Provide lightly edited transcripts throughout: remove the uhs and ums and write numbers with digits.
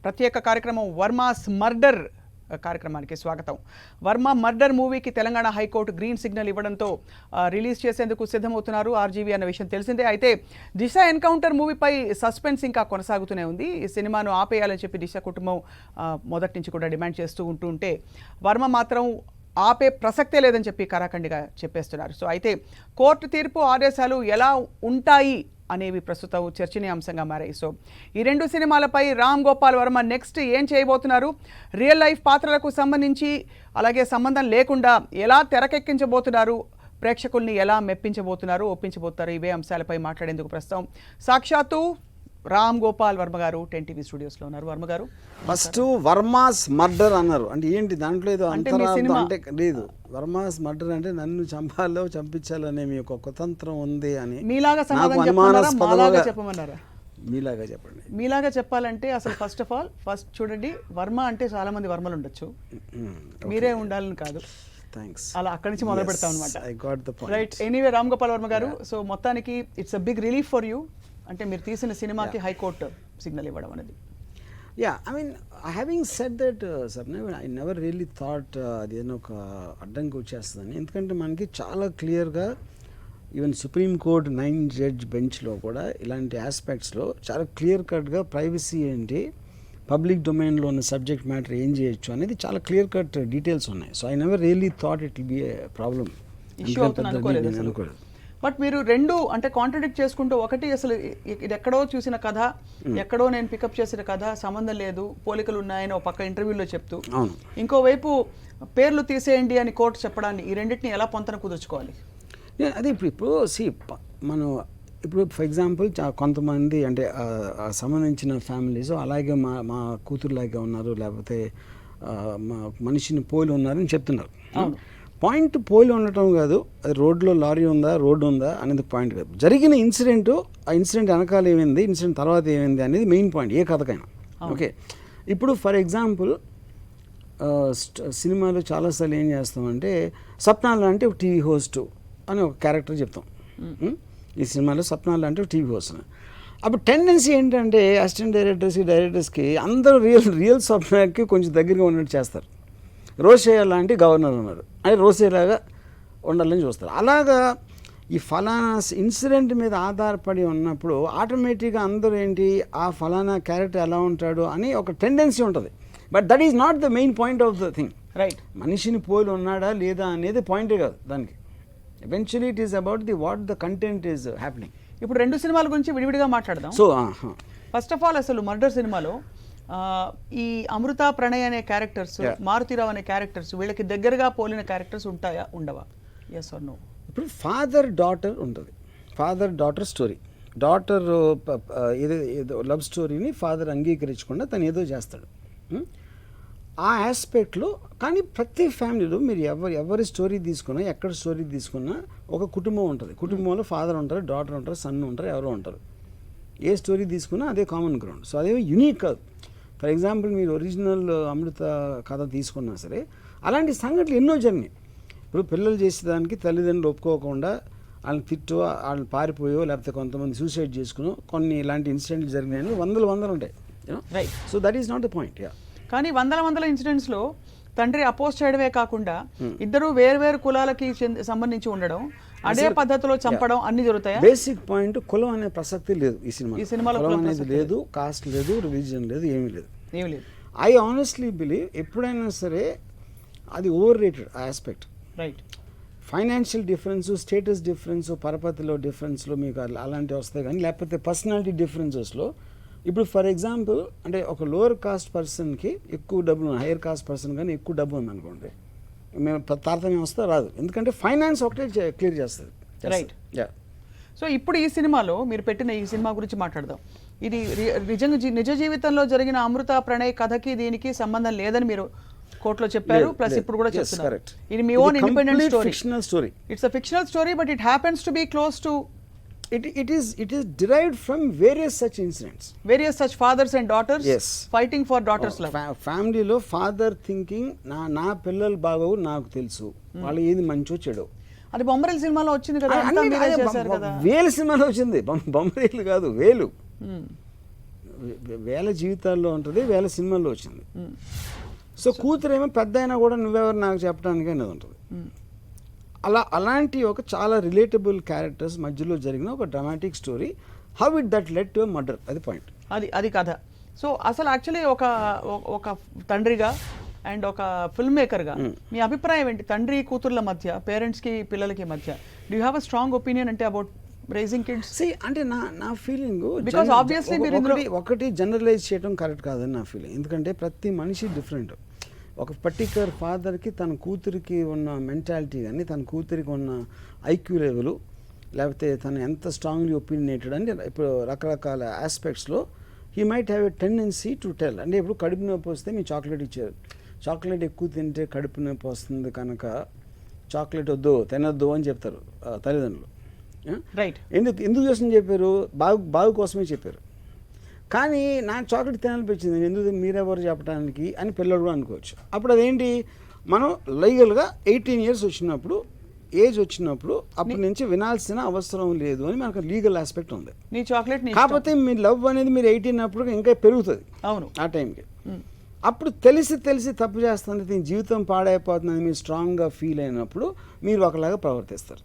ప్రత్యేక కార్యక్రమం వర్మాస్ మర్డర్ కార్యక్రమానికి స్వాగతం. వర్మ మర్డర్ మూవీకి తెలంగాణ హైకోర్టు గ్రీన్ సిగ్నల్ ఇవ్వడంతో రిలీజ్ చేసేందుకు సిద్ధమవుతున్నారు ఆర్జీవీ అన్న విషయం తెలిసిందే. అయితే దిశ ఎన్కౌంటర్ మూవీపై సస్పెన్స్ ఇంకా కొనసాగుతూనే ఉంది. ఈ సినిమాను ఆపేయాలని చెప్పి దిశ కుటుంబం మొదటి నుంచి కూడా డిమాండ్ చేస్తూ ఉంటే వర్మ మాత్రం ఆపే ప్రసక్తే లేదని చెప్పి కరాఖండిగా చెప్పేస్తున్నారు. సో అయితే కోర్టు తీర్పు ఆదేశాలు ఎలా ఉంటాయి అనేవి ప్రస్తుతం చర్చనీయాంశంగా మారాయి. సో ఈ రెండు సినిమాలపై రామ్ గోపాల్ వర్మ నెక్స్ట్ ఏం చేయబోతున్నారు, రియల్ లైఫ్ పాత్రలకు సంబంధించి అలాగే సంబంధం లేకుండా ఎలా తెరకెక్కించబోతున్నారు, ప్రేక్షకుల్ని ఎలా మెప్పించబోతున్నారు, ఒప్పించబోతున్నారు, ఇవే అంశాలపై మాట్లాడేందుకు ప్రస్తుతం సాక్షాత్తు రామ్ గోపాల్ వర్మ గారు 10TV స్టూడియోస్లో ఉన్నారు. వర్మ గారు, ఫస్ట్ వర్మాస్ మర్డర్ అన్నారు అంటే ఏంటి? దాంట్లో ఏదో అంతరార్థం అంటే లేదు. వర్మాస్ మర్డర్ అంటే నన్ను చంపాలో చంపించాలనే మీ ఒక కుతంత్రం ఉంది అని మీలాగా చెప్పమన్నారా? మీలాగా చెప్పండి. మీలాగా చెప్పాలంటే అసలు ఫస్ట్ చూడండి, వర్మ అంటే చాలా మంది వర్మలు ఉండొచ్చు, మీరే ఉండాలని కాదు. అలా అక్కడి నుంచి మొదలు పెడతాం అనమాట. Right, anyway Ram Gopal Varma garu, so మొత్తానికి it's a big relief for you. అంటే మీరు తీసిన సినిమాకి హైకోర్టు సిగ్నల్ ఇవ్వడం అనేది. I mean, having said that, I never really thought అదేదో ఒక అడ్డంకి వచ్చేస్తుందని. ఎందుకంటే మనకి చాలా క్లియర్గా ఈవెన్ సుప్రీం కోర్ట్ 9 జడ్జ్ బెంచ్లో కూడా ఇలాంటి ఆస్పెక్ట్స్లో చాలా క్లియర్ కట్గా ప్రైవసీ ఏంటి, పబ్లిక్ డొమైన్లో ఉన్న సబ్జెక్ట్ మ్యాటర్ ఏం చేయొచ్చు అనేది చాలా క్లియర్ కట్ డీటెయిల్స్ ఉన్నాయి. So I never really thought it will be A problem అనుకోలేదు. బట్ మీరు రెండు అంటే కాంట్రడిక్ట్ చేసుకుంటూ, ఒకటి అసలు ఇది ఎక్కడో చూసిన కథ, ఎక్కడో నేను పికప్ చేసిన కథ, సంబంధం లేదు, పోలికలు ఉన్నాయని ఒక పక్క ఇంటర్వ్యూలో చెప్తూ, ఇంకోవైపు పేర్లు తీసేయండి అని కోర్టు చెప్పడాన్ని, ఈ రెండింటిని ఎలా పొంతన కుదుర్చుకోవాలి? అదే ఇప్పుడు మనం ఇప్పుడు ఫర్ ఎగ్జాంపుల్ కొంతమంది అంటే సంబంధించిన ఫ్యామిలీస్ అలాగే మా కూతురులాగే ఉన్నారు, లేకపోతే మా మనిషిని పోలి ఉన్నారని చెప్తున్నారు. పాయింట్ పోలి ఉండటం కాదు, అది రోడ్లో లారీ ఉందా, రోడ్డు ఉందా అనేది పాయింట్ కాదు. జరిగిన ఇన్సిడెంట్, ఆ ఇన్సిడెంట్ వెనకాల ఏమైంది, ఇన్సిడెంట్ తర్వాత ఏమైంది అనేది మెయిన్ పాయింట్ ఏ కథకైనా. ఓకే, ఇప్పుడు ఫర్ ఎగ్జాంపుల్ సినిమాలో చాలాసార్లు ఏం చేస్తామంటే సప్నాలు అంటే ఒక టీవీ హోస్ట్ అని ఒక క్యారెక్టర్ చెప్తాం. ఈ సినిమాలో సప్నాలు అంటే ఒక టీవీ హోస్ట్. అప్పుడు టెండెన్సీ ఏంటంటే అసిస్టెంట్ డైరెక్టర్స్కి అందరూ రియల్ సప్నాకి కొంచెం దగ్గరగా ఉన్నట్టు చేస్తారు. రోషయ్య లాంటి గవర్నర్ ఉన్నారు అని రోషయ్యలాగా ఉండాలని చూస్తారు. అలాగా ఈ ఫలానా ఇన్సిడెంట్ మీద ఆధారపడి ఉన్నప్పుడు ఆటోమేటిక్గా అందరూ ఏంటి, ఆ ఫలానా క్యారెక్టర్ ఎలా ఉంటాడు అని ఒక టెండెన్సీ ఉంటుంది. But that is not the main point of the thing. Right, మనిషిని పోలి ఉన్నాడా లేదా అనేది పాయింటే కాదు దానికి. Eventually it is about what the content is happening. ఇప్పుడు రెండు సినిమాల గురించి విడివిడిగా మాట్లాడదాం. సో ఫస్ట్ ఆఫ్ ఆల్ అసలు మర్డర్ సినిమాలో ఈ అమృత ప్రణయ్ అనే క్యారెక్టర్స్, మారుతిరావు అనే క్యారెక్టర్స్, వీళ్ళకి దగ్గరగా పోలిన క్యారెక్టర్స్ ఉంటాయా, ఉండవా? Yes or no? ఇప్పుడు ఫాదర్ డాటర్ ఉంటుంది, ఫాదర్ డాటర్ స్టోరీ. డాటర్ ఏదో లవ్ స్టోరీని ఫాదర్ అంగీకరించకుండా తను ఏదో చేస్తాడు ఆ ఆస్పెక్ట్లో. కానీ ప్రతి ఫ్యామిలీలో మీరు ఎవరి స్టోరీ తీసుకున్నా, ఎక్కడ స్టోరీ తీసుకున్నా ఒక కుటుంబం ఉంటుంది. కుటుంబంలో ఫాదర్ ఉంటారు, డాటర్ ఉంటారు, సన్ ఉంటారు, ఎవరో ఉంటారు. ఏ స్టోరీ తీసుకున్నా అదే కామన్ గ్రౌండ్. సో అదే యూనిక్ కాదు. ఫర్ ఎగ్జాంపుల్ మీరు ఒరిజినల్ అమృత కథ తీసుకున్నా సరే అలాంటి సంఘటనలు ఎన్నో జరిగినాయి. ఇప్పుడు పిల్లలు చేసేదానికి తల్లిదండ్రులు ఒప్పుకోకుండా వాళ్ళని తిట్టో, వాళ్ళని పారిపోయో, లేకపోతే కొంతమంది సూసైడ్ చేసుకునో కొన్ని ఇలాంటి ఇన్సిడెంట్లు జరిగినాయని వందలు ఉంటాయి. Right, so that is not the point. కానీ వందల ఇన్సిడెంట్స్లో తండ్రి అపోజ్ చేయడమే కాకుండా ఇద్దరు వేరు కులాలకి సంబంధించి ఉండడం, అదే పద్ధతిలో చంపడం అన్ని జరుగుతాయి. బేసిక్ పాయింట్ కులం అనే ప్రసక్తి లేదు ఈ సినిమాలో. కులం అనేది లేదు, కాస్ట్ లేదు, రిలీజియన్ లేదు, ఏమీ లేదు. ఐ ఆనెస్ట్లీ బిలీవ్ ఎప్పుడైనా సరే అది ఓవర్ రేటెడ్ ఆ aspect. Right, financial difference, status difference, పరపతిలో డిఫరెన్స్లో మీకు అలాంటివి వస్తాయి. కానీ లేకపోతే పర్సనాలిటీ డిఫరెన్సెస్లో ఇప్పుడు ఫర్ ఎగ్జాంపుల్ అంటే ఒక లోవర్ కాస్ట్ పర్సన్కి ఎక్కువ డబ్బులు, హైయర్ కాస్ట్ పర్సన్ కానీ ఎక్కువ డబ్బు ఉందనుకోండి, మేము తారతమ్యం వస్తే రాదు. ఎందుకంటే ఫైనాన్స్ ఒకటే క్లియర్ చేస్తుంది. రైట్. సో ఇప్పుడు ఈ సినిమాలో మీరు పెట్టిన ఈ సినిమా గురించి మాట్లాడదాం. ఇది నిజ జీవితంలో జరిగిన అమృత ప్రణయ్ కథకి దీనికి సంబంధం లేదని మీరు కోర్టులో చెప్పారు, ప్లస్ ఇప్పుడు కూడా చెప్తున్నారు. ఇది మీ own independent story. It's a fictional story, but it happens to be close to It is derived from various such incidents. Various such fathers and daughters, yes, fighting for daughters' love. Family lo father thinking na pillalu bagavu naaku telusu, వాళ్ళు ఏది మంచో చెడో. అది బొమ్మరేలు సినిమాలో వచ్చింది కదా, అంతా మీరే చేశారు కదా. వేలు సినిమాలో వచ్చింది, బొమ్మరేలు కాదు, వేలు. వేల జీవితాల్లో ఉంటుంది, వేల సినిమాల్లో వచ్చింది. సో కూతురేమో పెద్ద అయినా కూడా నువ్వెవరు నాకు చెప్పడానికి అనేది ఉంటుంది. అలాంటి ఒక చాలా రిలేటబుల్ క్యారెక్టర్స్ మధ్యలో జరిగిన ఒక dramatic story. How it that led to murder, అది పాయింట్. అది కథ. సో అసలు యాక్చువల్లీ ఒక తండ్రిగా అండ్ ఒక ఫిల్మ్ మేకర్గా మీ అభిప్రాయం ఏంటి తండ్రి కూతుర్ల మధ్య, పేరెంట్స్కి పిల్లలకి మధ్య? Do you have a strong opinion అంటే అబౌట్ రైజింగ్ కిడ్స్? అంటే నా ఫీలింగ్, బికాస్ ఆబ్వియస్లీ ఒకటి జనరలైజ్ చేయడం కరెక్ట్ కాదని నా ఫీలింగ్. ఎందుకంటే ప్రతి మనిషి డిఫరెంట్. ఒక పర్టిక్యులర్ ఫాదర్కి తన కూతురికి ఉన్న మెంటాలిటీ కానీ, తన కూతురికి ఉన్న ఐక్యూ లెవెలు, లేకపోతే తను ఎంత స్ట్రాంగ్లీ ఒపీనియేటెడ్ అని ఇప్పుడు రకరకాల ఆస్పెక్ట్స్లో he might have a tendency to tell. అంటే ఇప్పుడు కడుపు నొప్పి వస్తే మీ చాక్లెట్ ఇచ్చారు, చాక్లెట్ ఎక్కువ తింటే కడుపు నొప్పి వస్తుంది కనుక చాక్లెట్ తినొద్దు అని చెప్తారు తల్లిదండ్రులు. రైట్. ఎందుకు చేస్తుందని చెప్పారు? బాగు కోసమే చెప్పారు. కానీ నాకు చాక్లెట్ తినాలనిపించింది, ఎందుకు మీరెవరు చెప్పడానికి అని పిల్లలు కూడా అనుకోవచ్చు. అప్పుడు అదేంటి, మనం లీగల్గా 18 years వచ్చినప్పుడు, ఏజ్ వచ్చినప్పుడు అప్పటి నుంచి వినాల్సిన అవసరం లేదు అని మనకు లీగల్ ఆస్పెక్ట్ ఉంది. నీ చాక్లెట్ కాకపోతే మీ లవ్ అనేది మీరు 18 అప్పుడు ఇంకా పెరుగుతుంది. అవును, ఆ టైంకి. అప్పుడు తెలిసి తప్పు చేస్తుంది, దీని జీవితం పాడైపోతుందని మీరు స్ట్రాంగ్గా ఫీల్ అయినప్పుడు మీరు ఒకలాగా ప్రవర్తిస్తారు.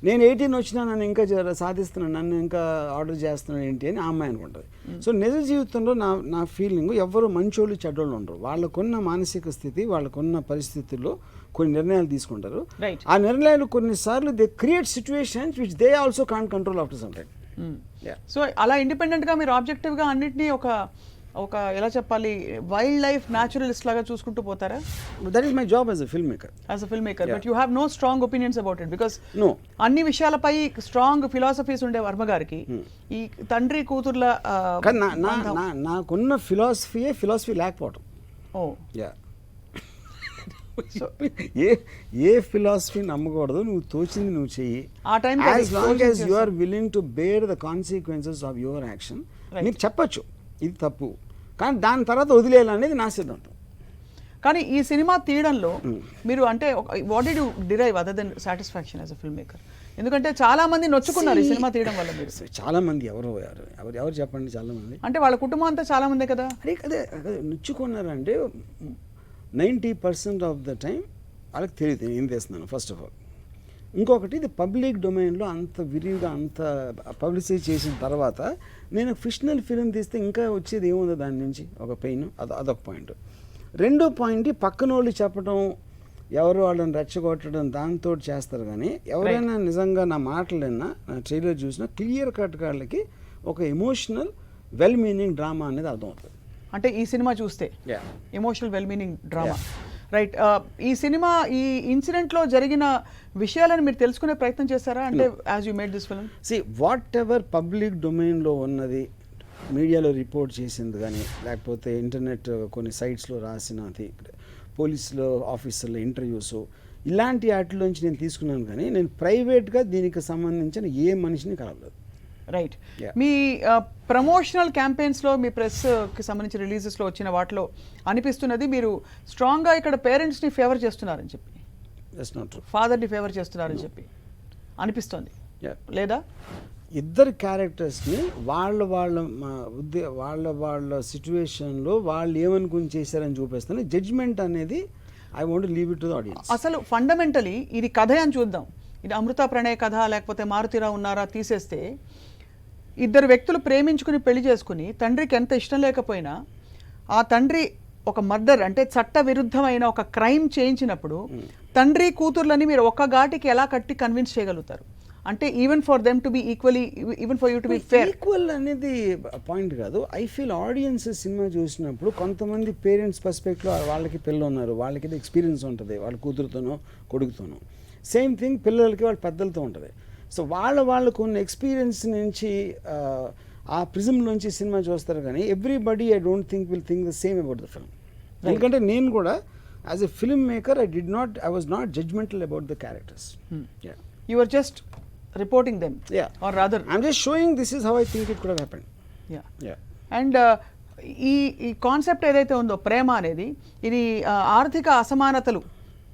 నేను 18 వచ్చినా నన్ను ఇంకా సాధిస్తున్నాను, నన్ను ఇంకా ఆర్డర్ చేస్తున్నాను ఏంటి అని ఆ అమ్మాయి అనుకుంటుంది. సో నిజ జీవితంలో నా ఫీలింగ్, ఎవ్వరు మంచోళ్ళు చెడ్డోళ్ళు ఉండరు. వాళ్ళకున్న మానసిక స్థితి, వాళ్ళకున్న పరిస్థితుల్లో కొన్ని నిర్ణయాలు తీసుకుంటారు. ఆ నిర్ణయాలు కొన్నిసార్లు they create situations which they also can't control after some time. So అలా ఇండిపెండెంట్గా మీరు ఆబ్జెక్టివ్గా అన్నిటినీ ఒక ఎలా చెప్పాలి, వైల్డ్ లైఫ్ న్యాచురలిస్ట్ లాగా చూసుకుంటూ పోతారా? That is my job as a film maker. But you have no strong opinions about it, because అన్ని విషయాలపై స్ట్రాంగ్ ఫిలాసఫీస్ ఉండే వర్మ గారికి ఈ తండ్రి కూతుర్ల నాకున్న ఫిలాసఫీ లేకపోవటం. ఏ ఫిలాసఫీ నమ్మకూడదు, నువ్వు తోచింది నువ్వు చెయ్యి. As long as you are willing to bear the consequences of your action. నీకు చెప్పచ్చు ఇది తప్పు, కానీ దాని తర్వాత వదిలేయాలనేది నా సిద్ధాంతం. కానీ ఈ సినిమా తీయడంలో మీరు అంటే what did you derive other than satisfaction as a film maker? ఎందుకంటే చాలా మంది నొచ్చుకున్నారు ఈ సినిమా తీయడం వల్ల. మీరు చాలా మంది ఎవరు చెప్పండి, చాలా మంది అంటే వాళ్ళ కుటుంబం అంతా చాలా మందే కదా. అదే నొచ్చుకున్నారంటే 90% ఆఫ్ ద టైం వాళ్ళకి తెలియదు ఏం చేస్తున్నాను ఫస్ట్ ఆఫ్ ఆల్. ఇంకొకటి, ఇది పబ్లిక్ డొమైన్లో అంత విరివిగా అంత పబ్లిసైజ్ చేసిన తర్వాత నేను ఫిక్షనల్ ఫిలిం తీస్తే ఇంకా వచ్చేది ఏముందో దాని నుంచి ఒక పెయిన్, అదొక పాయింట్. రెండో పాయింట్, పక్కన వాళ్ళు చెప్పడం, ఎవరు వాళ్ళని రెచ్చగొట్టడం దాంతో చేస్తారు. కానీ ఎవరైనా నిజంగా నా మాటలు విన్నా, నా ట్రైలర్ చూసినా క్లియర్ కట్ వాళ్ళకి ఒక ఎమోషనల్ వెల్ మీనింగ్ డ్రామా అనేది అర్థమవుతుంది. అంటే ఈ సినిమా చూస్తే emotional well meaning drama. Right. ఈ సినిమా ఈ ఇన్సిడెంట్లో జరిగిన విషయాలను మీరు తెలుసుకునే ప్రయత్నం చేస్తారా? అంటే as you made this film, what ever public డొమైన్లో ఉన్నది, మీడియాలో రిపోర్ట్ చేసింది కానీ, లేకపోతే ఇంటర్నెట్ కొన్ని సైట్స్లో రాసినది, పోలీసులో ఆఫీసర్ల ఇంటర్వ్యూస్, ఇలాంటి వాటిలోంచి నేను తీసుకున్నాను. కానీ నేను ప్రైవేట్గా దీనికి సంబంధించిన ఏ మనిషిని కలవలేదు. రైట్. మీ ప్రమోషనల్ క్యాంపెయిన్స్లో, మీ ప్రెస్కి సంబంధించిన రిలీజెస్లో వచ్చిన వాటిలో అనిపిస్తున్నది మీరు స్ట్రాంగ్గా ఇక్కడ పేరెంట్స్ని ఫేవర్ చేస్తున్నారని చెప్పి, ఫాదర్ని ఫేవర్ చేస్తున్నారని చెప్పి అనిపిస్తుంది, లేదా? ఇద్దరు క్యారెక్టర్స్ని వాళ్ళ సిచ్యువేషన్లో వాళ్ళు ఏమనుకుని చేశారని చూపిస్తాను. జడ్జ్మెంట్ అనేది I want to leave it to the audience. అసలు ఫండమెంటలీ ఇది కథ అని చూద్దాం. ఇది అమృత ప్రణయ కథ, లేకపోతే మారుతిరావు ఉన్నారా తీసేస్తే, ఇద్దరు వ్యక్తులు ప్రేమించుకుని పెళ్లి చేసుకుని తండ్రికి ఎంత ఇష్టం లేకపోయినా ఆ తండ్రి ఒక మర్డర్ అంటే చట్ట విరుద్ధమైన ఒక క్రైమ్ చేయించినప్పుడు తండ్రి కూతుర్లని మీరు ఒక్క ఘాటికి ఎలా కట్టి కన్విన్స్ చేయగలుగుతారు? అంటే even for them to be equally, even for you to be fair. Equal అనేది పాయింట్ కాదు. ఐ ఫీల్ ఆడియన్స్ సినిమా చూసినప్పుడు కొంతమంది పేరెంట్స్ పర్స్పెక్టివ్లో వాళ్ళకి పిల్లలు ఉన్నారు, వాళ్ళకి ఎక్స్పీరియన్స్ ఉంటుంది, వాళ్ళ కూతురుతోనో కొడుకుతోనో. సేమ్ థింగ్ పిల్లలకి వాళ్ళ పెద్దలతో ఉంటుంది. సో వాళ్ళకు ఉన్న ఎక్స్పీరియన్స్ నుంచి ఆ ప్రిజం నుంచి సినిమా చూస్తారు. కానీ everybody I don't think will think the same about the film. ఎందుకంటే నేను కూడా as a film maker I was not judgemental about the characters. You are just reporting them, or rather I am just showing this is how I think it could have happened. And ఈ concept ఏదైతే ఉందో ప్రేమ అనేది, ఇది ఆర్థిక అసమానతలు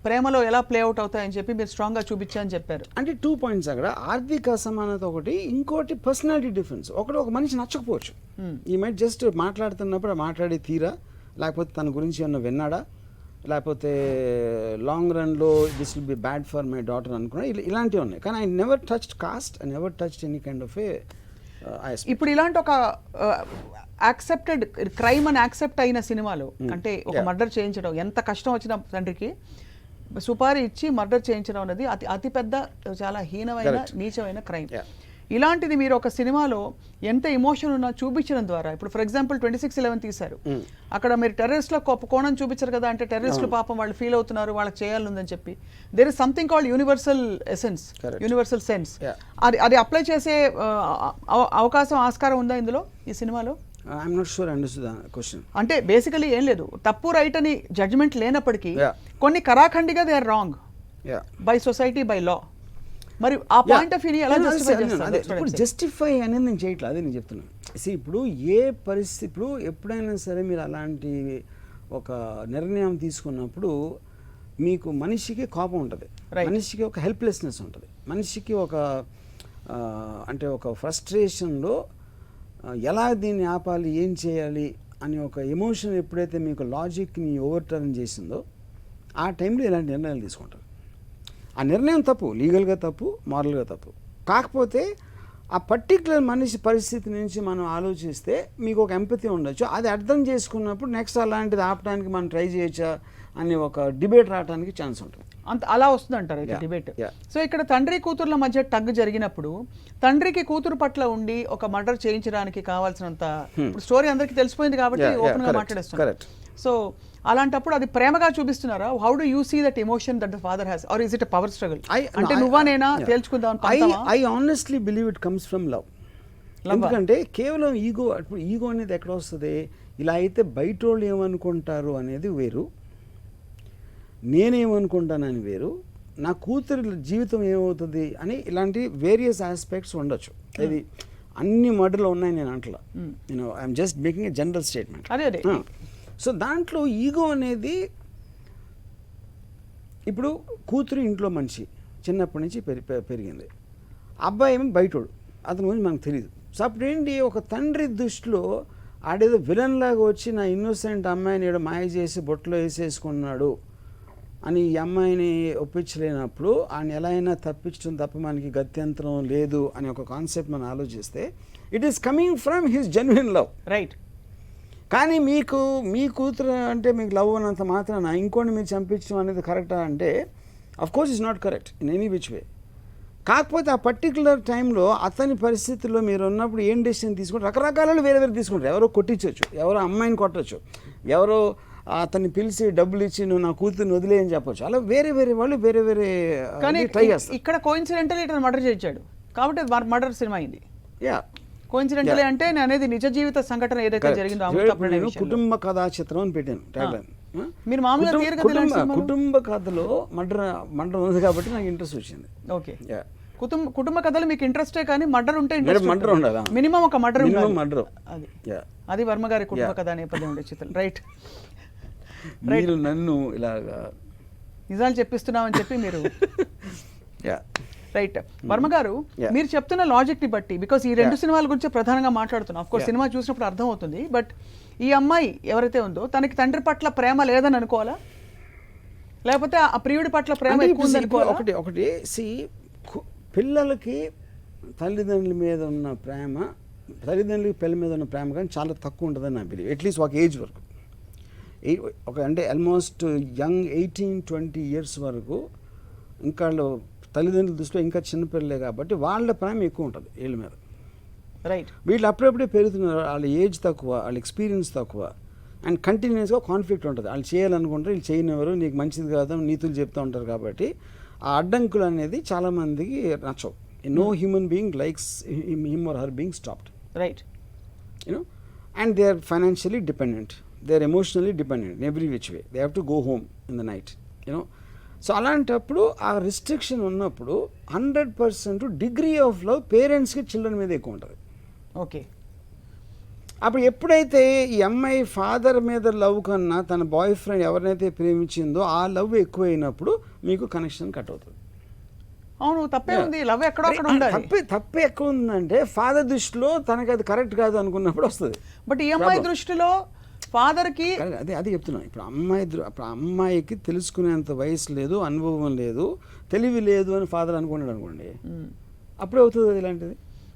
ప్రేమలో ఎలా play out అవుతాయని చెప్పి మీరు స్ట్రాంగ్గా చూపించని చెప్పారు. అంటే 2 పాయింట్స్ అక్కడ. ఆర్థిక అసమానత ఒకటి, ఇంకోటి పర్సనాలిటీ డిఫరెన్స్. ఒక మనిషి నచ్చకపోవచ్చు. ఈ మైట్ జస్ట్ మాట్లాడుతున్నప్పుడు మాట్లాడే తీరా, లేకపోతే తన గురించి ఏమన్నా విన్నాడా, లేకపోతే లాంగ్ రన్లో this will be bad for my daughter అనుకున్నా, ఇలాంటివి ఉన్నాయి. కానీ I never touched caste, I never touched any kind of ఏ. ఇప్పుడు ఇలాంటి ఒక యాక్సెప్టెడ్ క్రైమ్ అని యాక్సెప్ట్ అయిన సినిమాలో, అంటే ఒక మర్డర్ చేయించడం ఎంత కష్టం వచ్చిన తండ్రికి సుపారీ ఇచ్చి మర్డర్ చేయించడం అనేది అతి పెద్ద చాలా హీనమైన నీచమైన క్రైమ్. ఇలాంటిది మీరు ఒక సినిమాలో ఎంత ఎమోషన్ ఉన్నా చూపించడం ద్వారా, ఇప్పుడు ఫర్ ఎగ్జాంపుల్ 26/11 తీశారు, అక్కడ మీరు టెర్రరిస్ట్ల కోణం చూపించారు కదా, అంటే టెర్రరిస్టులు పాపం వాళ్ళు ఫీల్ అవుతున్నారు, వాళ్ళకి చేయాలనుందని చెప్పి. There is something called universal essence, universal sense. అది అప్లై చేసే అవకాశం, ఆస్కారం ఉందా ఇందులో, ఈ సినిమాలో? I'm not sure understand the question. అంటే బేసికలీ ఏం లేదు, తప్పు రైట్ అని జడ్జ్మెంట్ లేనప్పటికీ కొన్ని కరాఖండిగా they are wrong by society, by law. మరి ఆ పాయింట్ ఆఫ్ వ్యూని ఎలా జస్టిఫై చేస్తారు? ఇప్పుడు జస్టిఫై అనేది నేను చేయట్లేదు, అదే నేను చెప్తున్నాను. ఇప్పుడు ఏ పరిస్థితి, ఇప్పుడు ఎప్పుడైనా సరే మీరు అలాంటి ఒక నిర్ణయం తీసుకున్నప్పుడు మీకు మనిషికి కోపం ఉంటుంది, మనిషికి ఒక హెల్ప్లెస్నెస్ ఉంటుంది, మనిషికి ఒక అంటే ఒక ఫ్రస్ట్రేషన్లో ఎలా దీన్ని ఆపాలి, ఏం చేయాలి అని ఒక ఎమోషన్ ఎప్పుడైతే మీకు లాజిక్ని ఓవర్టర్న్ చేసిందో ఆ టైంలో ఇలాంటి నిర్ణయాలు తీసుకుంటారు. ఆ నిర్ణయం తప్పు, లీగల్గా తప్పు, మారల్గా తప్పు. కాకపోతే ఆ పర్టిక్యులర్ మనిషి పరిస్థితి నుంచి మనం ఆలోచిస్తే మీకు ఒక ఎంపతి ఉండొచ్చు. అది అర్థం చేసుకున్నప్పుడు నెక్స్ట్ అలాంటిది ఆపడానికి మనం ట్రై చేయొచ్చా అని ఒక డిబేట్ రావడానికి ఛాన్స్ ఉంటుంది. అలా వస్తుంది అంటారు అయితే డిబేట్. సో ఇక్కడ తండ్రి కూతుర్ల మధ్య టగ్ జరిగినప్పుడు తండ్రికి కూతురు పట్ల ఉండి ఒక మర్డర్ చేయించడానికి కావాల్సినంత, ఇప్పుడు స్టోరీ అందరికీ తెలిసిపోయింది కాబట్టి ఓపెన్ గా మాట్లాడేస్తున్నారు. సో అలాంటప్పుడు అది ప్రేమగా చూపిస్తున్నారా? How do you see that emotion that the father has, or is it a power struggle? అంటే నువ్వా నేనా తేల్చుకుందాం. I honestly believe it comes from love. ఎందుకంటే కేవలం ఈగో, ఇప్పుడు ఈగో అనేది ఎక్కడ వస్తుంది, ఇలా అయితే బయట వాళ్ళు ఏమనుకుంటారు అనేది వేరు, నేనేమనుకుంటానని వేరు, నా కూతురి జీవితం ఏమవుతుంది అని ఇలాంటి వేరియస్ ఆస్పెక్ట్స్ ఉండొచ్చు. ఇది అన్ని మర్డర్లు ఉన్నాయి నేను అంటలా, నేను I'm just making a general statement. So దాంట్లో ఈగో అనేది, ఇప్పుడు కూతురు ఇంట్లో మనిషి చిన్నప్పటి నుంచి పెరిగింది, అబ్బాయి ఏమో బయటోడు, అతని గురించి మనకు తెలియదు. సో అప్పుడేంటి, ఒక తండ్రి దృష్టిలో ఆడేదో విలన్ లాగా వచ్చి నా ఇన్నోసెంట్ అమ్మాయిని ఏదో మాయ చేసి బొట్లో వేసేసుకున్నాడు అని ఈ అమ్మాయిని ఒప్పించలేనప్పుడు ఆయన ఎలా అయినా తప్పించడం తప్ప మనకి గత్యంతరం లేదు అని ఒక కాన్సెప్ట్ మనం ఆలోచిస్తే it is coming from his genuine love, right. కానీ మీకు మీ కూతురు అంటే మీకు లవ్ అన్నంత మాత్రాన ఇంకోటి మీరు చంపించడం అనేది కరెక్టా అంటే of course is not correct in any which way. కాకపోతే ఆ పర్టికులర్ టైంలో అతని పరిస్థితుల్లో మీరు ఉన్నప్పుడు ఏం డెసిషన్ తీసుకుంటారు, రకరకాల వేరే వేరే తీసుకుంటారు. ఎవరో కొట్టించవచ్చు, ఎవరో అమ్మాయిని కొట్టచ్చు, ఎవరో అతన్ని పిలిచి డబ్బులు ఇచ్చి నువ్వు నా కూతుర్ని వదిలేయని చెప్పొచ్చు. అలా వేరే వేరే వాళ్ళు వేరే వేరే ట్రై చేస్తారు. ఇక్కడ కోఇన్సిడెంటల్లీ ఇతను మర్డర్ చేయించాడు కాబట్టి మర్డర్ సినిమా అయింది. కోఇన్సిడెంటల్లీ అంటే నేను అనేది నిజ జీవిత సంఘటన ఏదైతే జరిగిందో కుటుంబ కథా చిత్రం అని పెట్టాను ట్యాగ్లైన్. మీరు మామూలుగా కుటుంబ కథలో మర్డర్ ఉంది కాబట్టి నాకు ఇంట్రెస్ట్ వచ్చింది. ఓకే, కుటుంబ కథలు మీకు ఇంట్రెస్టే, కానీ మర్డర్ ఉంటే మర్డర్ ఉండదా, మినిమం ఒక మర్డర్ మర్డర్. అది వర్మ గారి కుటుంబ కథ నేపథ్యం ఉండే చిత్రం, రైట్. మీరు నన్ను ఇలాగా నిజాలు చెప్పిస్తున్నామని చెప్పి మీరు రైట్. వర్మ గారు, మీరు చెప్తున్న లాజిక్ ని బట్టి, బికాస్ ఈ రెండు సినిమాల గురించి ప్రధానంగా మాట్లాడుతున్నాం, ఆఫ్ కోర్స్ సినిమా చూసినప్పుడు అర్థం అవుతుంది, బట్ ఈ అమ్మాయి ఎవరైతే ఉందో తనకి తండ్రి పట్ల ప్రేమ లేదని అనుకోవాలా, లేకపోతే ఆ ప్రియుడి పట్ల ప్రేమ ఎక్కువ ఉంది అనుకోవాలా? ఒకటి పిల్లలకి తల్లిదండ్రుల మీద ఉన్న ప్రేమ, తల్లిదండ్రులకి పిల్లల మీద ఉన్న ప్రేమ కానీ చాలా తక్కువ ఉంటుందని నా బిలీవ్, అట్లీస్ట్ ఒక ఏజ్ వరకు. అంటే ఆల్మోస్ట్ యంగ్ 18-20 years వరకు ఇంకా వాళ్ళు తల్లిదండ్రుల దృష్టిలో ఇంకా చిన్నపిల్లలే కాబట్టి వాళ్ళ ప్రేమ ఎక్కువ ఉంటుంది వీళ్ళ మీద, రైట్. వీళ్ళు అప్పుడప్పుడే పెరుగుతున్నారు, వాళ్ళ ఏజ్ తక్కువ, వాళ్ళ ఎక్స్పీరియన్స్ తక్కువ, అండ్ కంటిన్యూస్గా కాన్ఫ్లిక్ట్ ఉంటుంది. వాళ్ళు చేయాలనుకుంటారు, వీళ్ళు చేయనివ్వరు, నీకు మంచిది కాదు నీతులు చెప్తూ ఉంటారు. కాబట్టి ఆ అడ్డంకులు అనేది చాలామందికి నచ్చవు. No human being likes him or her being stopped, right, you know, and they are financially dependent, they are emotionally dependent in every which way, they have to go home in the night, you know. So అలాంటప్పుడు ఆ restriction ఉన్నప్పుడు 100% degree of love పేరెంట్స్కి children మీద ఎక్కువ ఉంటుంది. Okay, అప్పుడు ఎప్పుడైతే ఈ అమ్మాయి ఫాదర్ మీద లవ్ కన్నా తన బాయ్ ఫ్రెండ్ ఎవరినైతే ప్రేమించిందో ఆ లవ్ ఎక్కువైనప్పుడు మీకు కనెక్షన్ కట్ అవుతుంది. అవును, తప్పే ఉంది, లవ్ ఎక్కడో అక్కడ ఉండాలి. తప్పే ఎక్కువ ఉందంటే ఫాదర్ దృష్టిలో తనకి అది కరెక్ట్ కాదు అనుకున్నప్పుడు వస్తుంది. బట్ ఈ అమ్మాయి దృష్టిలో ఫాదర్కి అదే చెప్తున్నాను. ఇప్పుడు అమ్మాయికి తెలుసుకునేంత వయసు లేదు, అనుభవం లేదు, తెలివి లేదు అని ఫాదర్ అనుకున్నాడు అనుకోండి, అప్పుడే అవుతుంది అది. ఇలాంటిది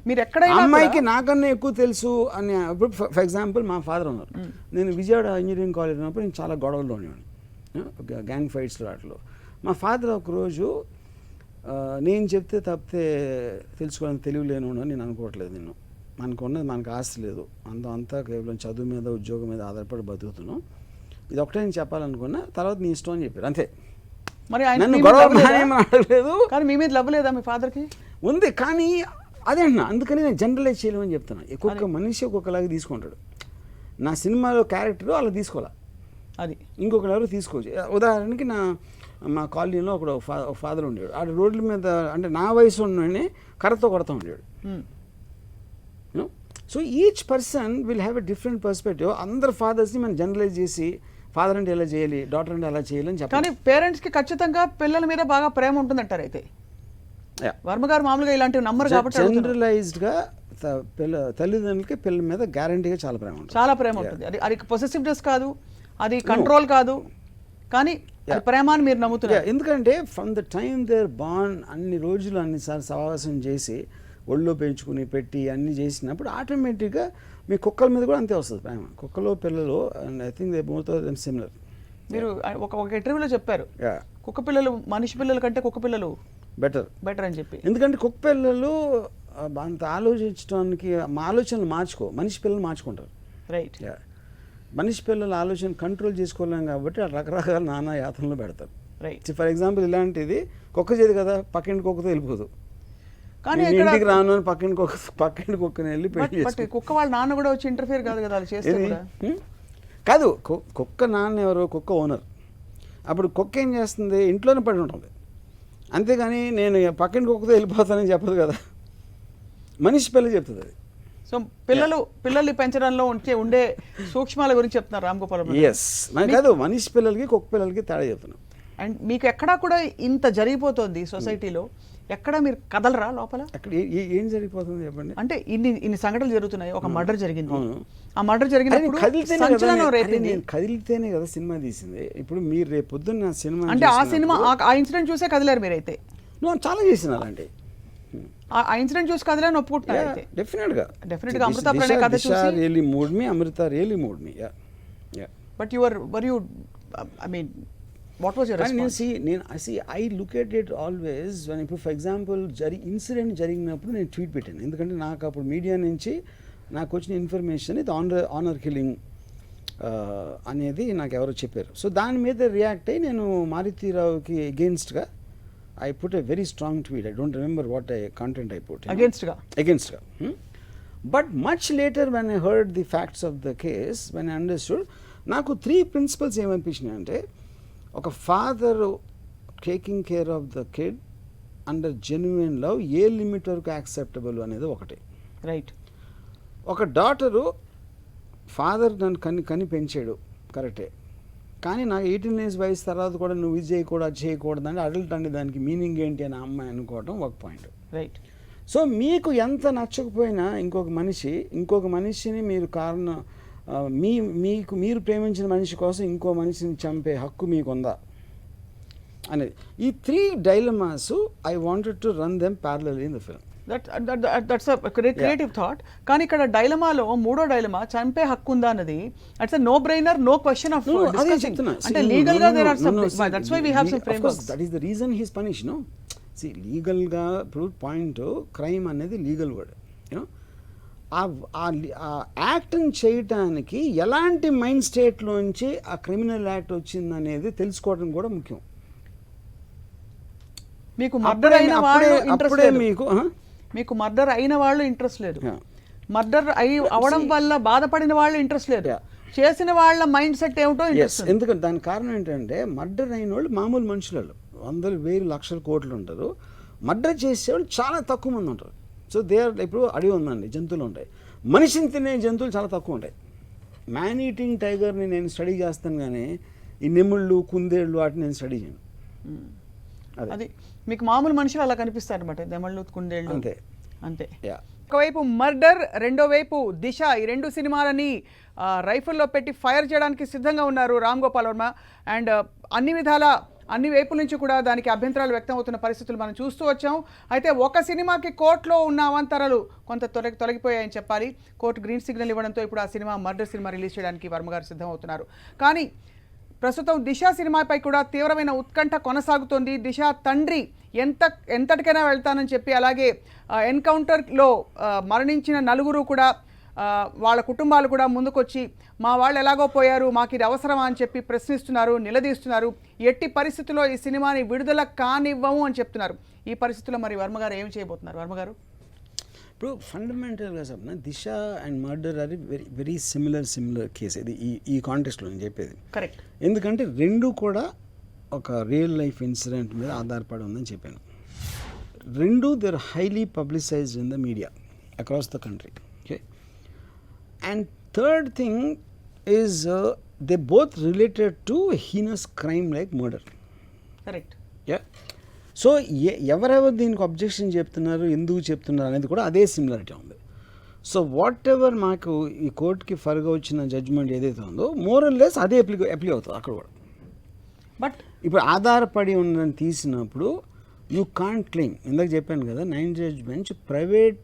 మీరు ఎక్కడైనా అమ్మాయికి నాకన్నా ఎక్కువ తెలుసు అని. ఇప్పుడు ఫర్ ఎగ్జాంపుల్ మా ఫాదర్ ఉన్నారు, నేను విజయవాడ ఇంజనీరింగ్ కాలేజ్ ఉన్నప్పుడు నేను చాలా గొడవల్లో ఉండేవాడిని, గ్యాంగ్ ఫైట్స్లో వాటిలో. మా ఫాదర్ ఒకరోజు నేను చెప్తే తప్పితే తెలుసుకోవడానికి తెలివి లేను అని నేను అనుకోవట్లేదు, నిన్ను మనకున్నది మనకు ఆస్తి లేదు, అంతా కేవలం చదువు మీద ఉద్యోగం మీద ఆధారపడి బతుకుతున్నాం, ఇది ఒకటే నేను చెప్పాలనుకున్నా, తర్వాత నీ ఇష్టం అని చెప్పారు అంతే. మరి నన్ను గొడవ అడగలేదు. కానీ మీ మీద లవ్ లేదా మీ ఫాదర్కి? ఉంది, కానీ అదే అన్నా, అందుకని నేను జనరలైజ్ చేయలేమని చెప్తున్నా. ఒక్కొక్క మనిషి ఒక్కొక్కలాగా తీసుకుంటాడు. నా సినిమాలో క్యారెక్టర్ అలా తీసుకోవాలా, అది ఇంకొకరు ఎవరు తీసుకోవచ్చు. ఉదాహరణకి మా కాలనీలో ఒక ఫాదర్ ఉండేవాడు, ఆ రోడ్ల మీద అంటే నా వయసు ఉన్నవాడిని కర్రతో కొడతా ఉండేవాడు. So each person will have a different perspective. అందరు ఫాదర్స్ని మనం జనరలైజ్ చేసి ఫాదర్ అంటే ఎలా చేయాలి, డాటర్ అంటే ఎలా చేయాలి అని చెప్పాలి. కానీ పేరెంట్స్కి ఖచ్చితంగా పిల్లల మీద బాగా ప్రేమ ఉంటుందంటారు. అయితే వర్మ గారు మామూలుగా ఇలాంటివి నమ్మరు కాబట్టి జనరలైజ్డ్గా తల్లిదండ్రులకి పిల్లల మీద గ్యారంటీగా చాలా ప్రేమ ఉంటుంది. చాలా ప్రేమ ఉంటుంది. అది పొసెసివ్నెస్ కాదు, అది కంట్రోల్ కాదు, కానీ ప్రేమ అని మీరు నమ్ముతున్నారు. ఎందుకంటే from the time they're born అన్ని రోజులు అన్నిసార్లు సహవాసం చేసి ఒళ్ళో పెంచుకుని పెట్టి అన్నీ చేసినప్పుడు ఆటోమేటిక్గా మీ కుక్కల మీద కూడా అంతే వస్తుంది ప్రేమ. కుక్కలో పిల్లలు and I think they both are similar. మీరు ఒక ఇంటర్వ్యూలో చెప్పారు కుక్క పిల్లలు మనిషి పిల్లల కంటే కుక్క పిల్లలు బెటర్ అని చెప్పి. ఎందుకంటే కుక్క పిల్లలు అంత ఆలోచించడానికి మా ఆలోచనలు మనిషి పిల్లలు మార్చుకుంటారు. రైట్. మనిషి పిల్లల ఆలోచన కంట్రోల్ చేసుకోలేం కాబట్టి రకరకాల నానా యాతనలు పెడతారు. రైట్. ఫర్ ఎగ్జాంపుల్ ఇలాంటిది కుక్క చేది కదా, పక్కింటి కుక్కతో వెళ్ళిపోదు, కానీ ఇంటికి రాను అని పక్కింటి కుక్కని వెళ్ళి పెళ్లి. కుక్క వాళ్ళ నాన్న కూడా వచ్చి ఇంటర్ఫియర్ కాదు కదా చేస్తే కాదు. కుక్క నాన్న ఎవరు? కుక్క ఓనర్. అప్పుడు కుక్క ఏం చేస్తుంది, ఇంట్లోనే పడి ఉంటుంది, అంతేగాని నేను పక్కింటి కుక్కతో వెళ్ళిపోతానని చెప్పదు కదా, మనిషి పిల్ల చెప్తుంది అది. సో పిల్లల్ని పెంచడంలో ఉండే సూక్ష్మాల గురించి చెప్తున్నారు రామ్ గోపాల్. ఎస్, కాదు మనిషి పిల్లలకి కుక్క పిల్లలకి తేడా చెప్తున్నాం. అండ్ మీకు ఎక్కడా కూడా ఇంత జరిగిపోతుంది సొసైటీలో, ఎక్కడ మీరు కదలరా లోపల? అక్కడ ఏం జరిగిపోతుంది చెప్పండి. అంటే ఇన్ని సంఘటనలు జరుగుతున్నాయి, ఒక మర్డర్ జరిగింది, ఆ మర్డర్ జరిగినప్పుడు కదిలితేనే కదా సినిమా తీసింది. ఇప్పుడు మీరు రేపు పొద్దున్న సినిమా అంటే ఆ ఇన్సిడెంట్ చూసే కదిలారు మీరైతే? చాలా చేసిన అలాంటి ఆ ఇన్సిడెంట్ చూసి కదిలేని ఒప్పుకుంటున్నారు అయితే? డెఫినెట్గా అమృత ప్రణయ్ కథ చూసి really moved me, Amrutha really moved me. But were you I mean what was your response? I look at it always when, for example, incident జరిగినప్పుడు నేను ట్వీట్ పెట్టాను. ఎందుకంటే నాకు అప్పుడు మీడియా నుంచి నాకు వచ్చిన ఇన్ఫర్మేషన్ ఇది ఆనర్ కిల్లింగ్ అనేది నాకు ఎవరో చెప్పారు. సో దాని మీద రియాక్ట్ అయ్యి నేను మారుతీరావుకి అగేన్స్ట్గా I put a very strong tweet. I don't remember what content I put. అగేన్స్ట్గా but much later when I heard the facts of the case, when I understood, నాకు 3 ప్రిన్సిపల్స్ ఏమనిపించినాయి అంటే, ఒక father taking care of the kid under genuine love ఏ limit వరకు acceptable అనేది ఒకటి. Right. ఒక డాటరు ఫాదర్ నన్ను కని పెంచాడు కరెక్టే, కానీ నాకు 18 years వయసు తర్వాత కూడా నువ్వు ఇది చేయకూడదు అది చేయకూడదు అంటే అడల్ట్ అంటే దానికి మీనింగ్ ఏంటి అని అమ్మాయి అనుకోవడం ఒక పాయింట్. రైట్. సో మీకు ఎంత నచ్చకపోయినా ఇంకొక మనిషిని మీరు కారణం మీరు ప్రేమించిన మనిషి కోసం ఇంకో మనిషిని చంపే హక్కు మీకుందా అనేది. ఈ 3 dilemmas I wanted to run them parallelly in the film. That's creative thought. కానీ ఇక్కడ డైలమాలో 3వ డైలమా చంపే హక్కు ఉందా అన్నది it's no brainer, no question of discussion. అంటే లీగల్ గా there are some, that's why we have some frameworks. That is the reason he is punished. No see legal గా పాయింట్ క్రైమ్ అనేది లీగల్ వర్డ్. యూనో ఆ యాక్ట్ని చేయటానికి ఎలాంటి mind స్టేట్లోంచి ఆ criminal act వచ్చిందనేది తెలుసుకోవడం కూడా ముఖ్యం. మీకు మర్డర్ అయిన వాళ్ళు ఇంట్రెస్ట్ లేదు, మర్డర్ అవడం వల్ల బాధపడిన వాళ్ళు ఇంట్రెస్ట్ లేదు, చేసిన వాళ్ళ మైండ్ సెట్ ఏమిటో ఇంట్రెస్ట్. ఎందుకంటే దానికి కారణం ఏంటంటే మర్డర్ అయిన వాళ్ళు మామూలు మనుషులు, 100,000 లక్షల కోట్లు ఉంటారు. మర్డర్ చేసేవాళ్ళు చాలా తక్కువ మంది ఉంటారు. సో ఇప్పుడు అడవి ఉందండి, జంతువులు ఉంటాయి, మనిషిని తినే జంతువులు చాలా తక్కువ ఉంటాయి. మ్యాన్ ఈటింగ్ టైగర్ని నేను స్టడీ చేస్తాను, కానీ ఈ నెముళ్ళు, కుందేళ్ళు వాటిని నేను స్టడీ చేయను. అది మీకు మామూలు మనుషులు అలా కనిపిస్తారు అనమాట, దెమళ్ళు, కుందేళ్ళు. అంతే అంతే. యా. ఒకవైపు మర్డర్, రెండో వైపు దిశ, ఈ రెండు సినిమాలని రైఫిల్లో పెట్టి ఫైర్ చేయడానికి సిద్ధంగా ఉన్నారు రామ్ గోపాల్ వర్మ. అండ్ అన్ని విధాల అన్ని వైపుల నుంచి కూడా దానికి అభ్యంతరాలు వ్యక్తం అవుతున్న పరిస్థితులు మనం చూస్తూ వచ్చాం. అయితే ఒక సినిమాకి కోర్టులో ఉన్న అవాంతరాలు కొంత తొలగిపోయాయని చెప్పాలి. కోర్టు గ్రీన్ సిగ్నల్ ఇవ్వడంతో ఇప్పుడు ఆ సినిమా మర్డర్ సినిమా రిలీజ్ చేయడానికి వర్మ గారు సిద్ధం అవుతున్నారు. కానీ ప్రస్తుతం దిశ సినిమాపై కూడా తీవ్రమైన ఉత్కంఠ కొనసాగుతోంది. దిశ తండ్రి ఎంతటికైనా వెళ్తానని చెప్పి, అలాగే ఎన్కౌంటర్లో మరణించిన నలుగురు కూడా వాళ్ళ కుటుంబాలు కూడా ముందుకొచ్చి మా వాళ్ళు ఎలాగో పోయారు, మాకు ఇది అవసరమా అని చెప్పి ప్రశ్నిస్తున్నారు, నిలదీస్తున్నారు. ఎట్టి పరిస్థితుల్లో ఈ సినిమాని విడుదల కానివ్వము అని చెప్తున్నారు. ఈ పరిస్థితుల్లో మరి వర్మ గారు ఏం చేయబోతున్నారు? వర్మ గారు ఇప్పుడు ఫండమెంటల్గా చెప్పిన దిశ అండ్ మర్డర్ అది వెరీ వెరీ సిమిలర్ కేసు. ఇది ఈ కాంటెక్స్ట్లో నేను చెప్పేది కరెక్ట్. ఎందుకంటే రెండు కూడా ఒక రియల్ లైఫ్ ఇన్సిడెంట్ మీద ఆధారపడి ఉందని చెప్పాను. రెండు they are highly publicised in the media across the country. Okay, and third thing is they both related to heinous crime like murder. Correct. Yeah. So ఎవరెవరు దీనికి అబ్జెక్షన్ చెప్తున్నారు, ఎందుకు చెప్తున్నారు అనేది కూడా అదే సిమిలారిటీ ఉంది. సో వాట్ ఎవర్ మాకు ఈ కోర్టుకి ఫర్గా వచ్చిన జడ్జ్మెంట్ ఏదైతే ఉందో మోర్ అండ్ లెస్ అదే అప్లై అవుతుంది అక్కడ కూడా. బట్ ఇప్పుడు ఆధారపడి ఉందని తీసినప్పుడు యూ కాంట్ క్లెయిమ్. ఇందాక చెప్పాను కదా, 9 జడ్జ్ బెంచ్ ప్రైవేట్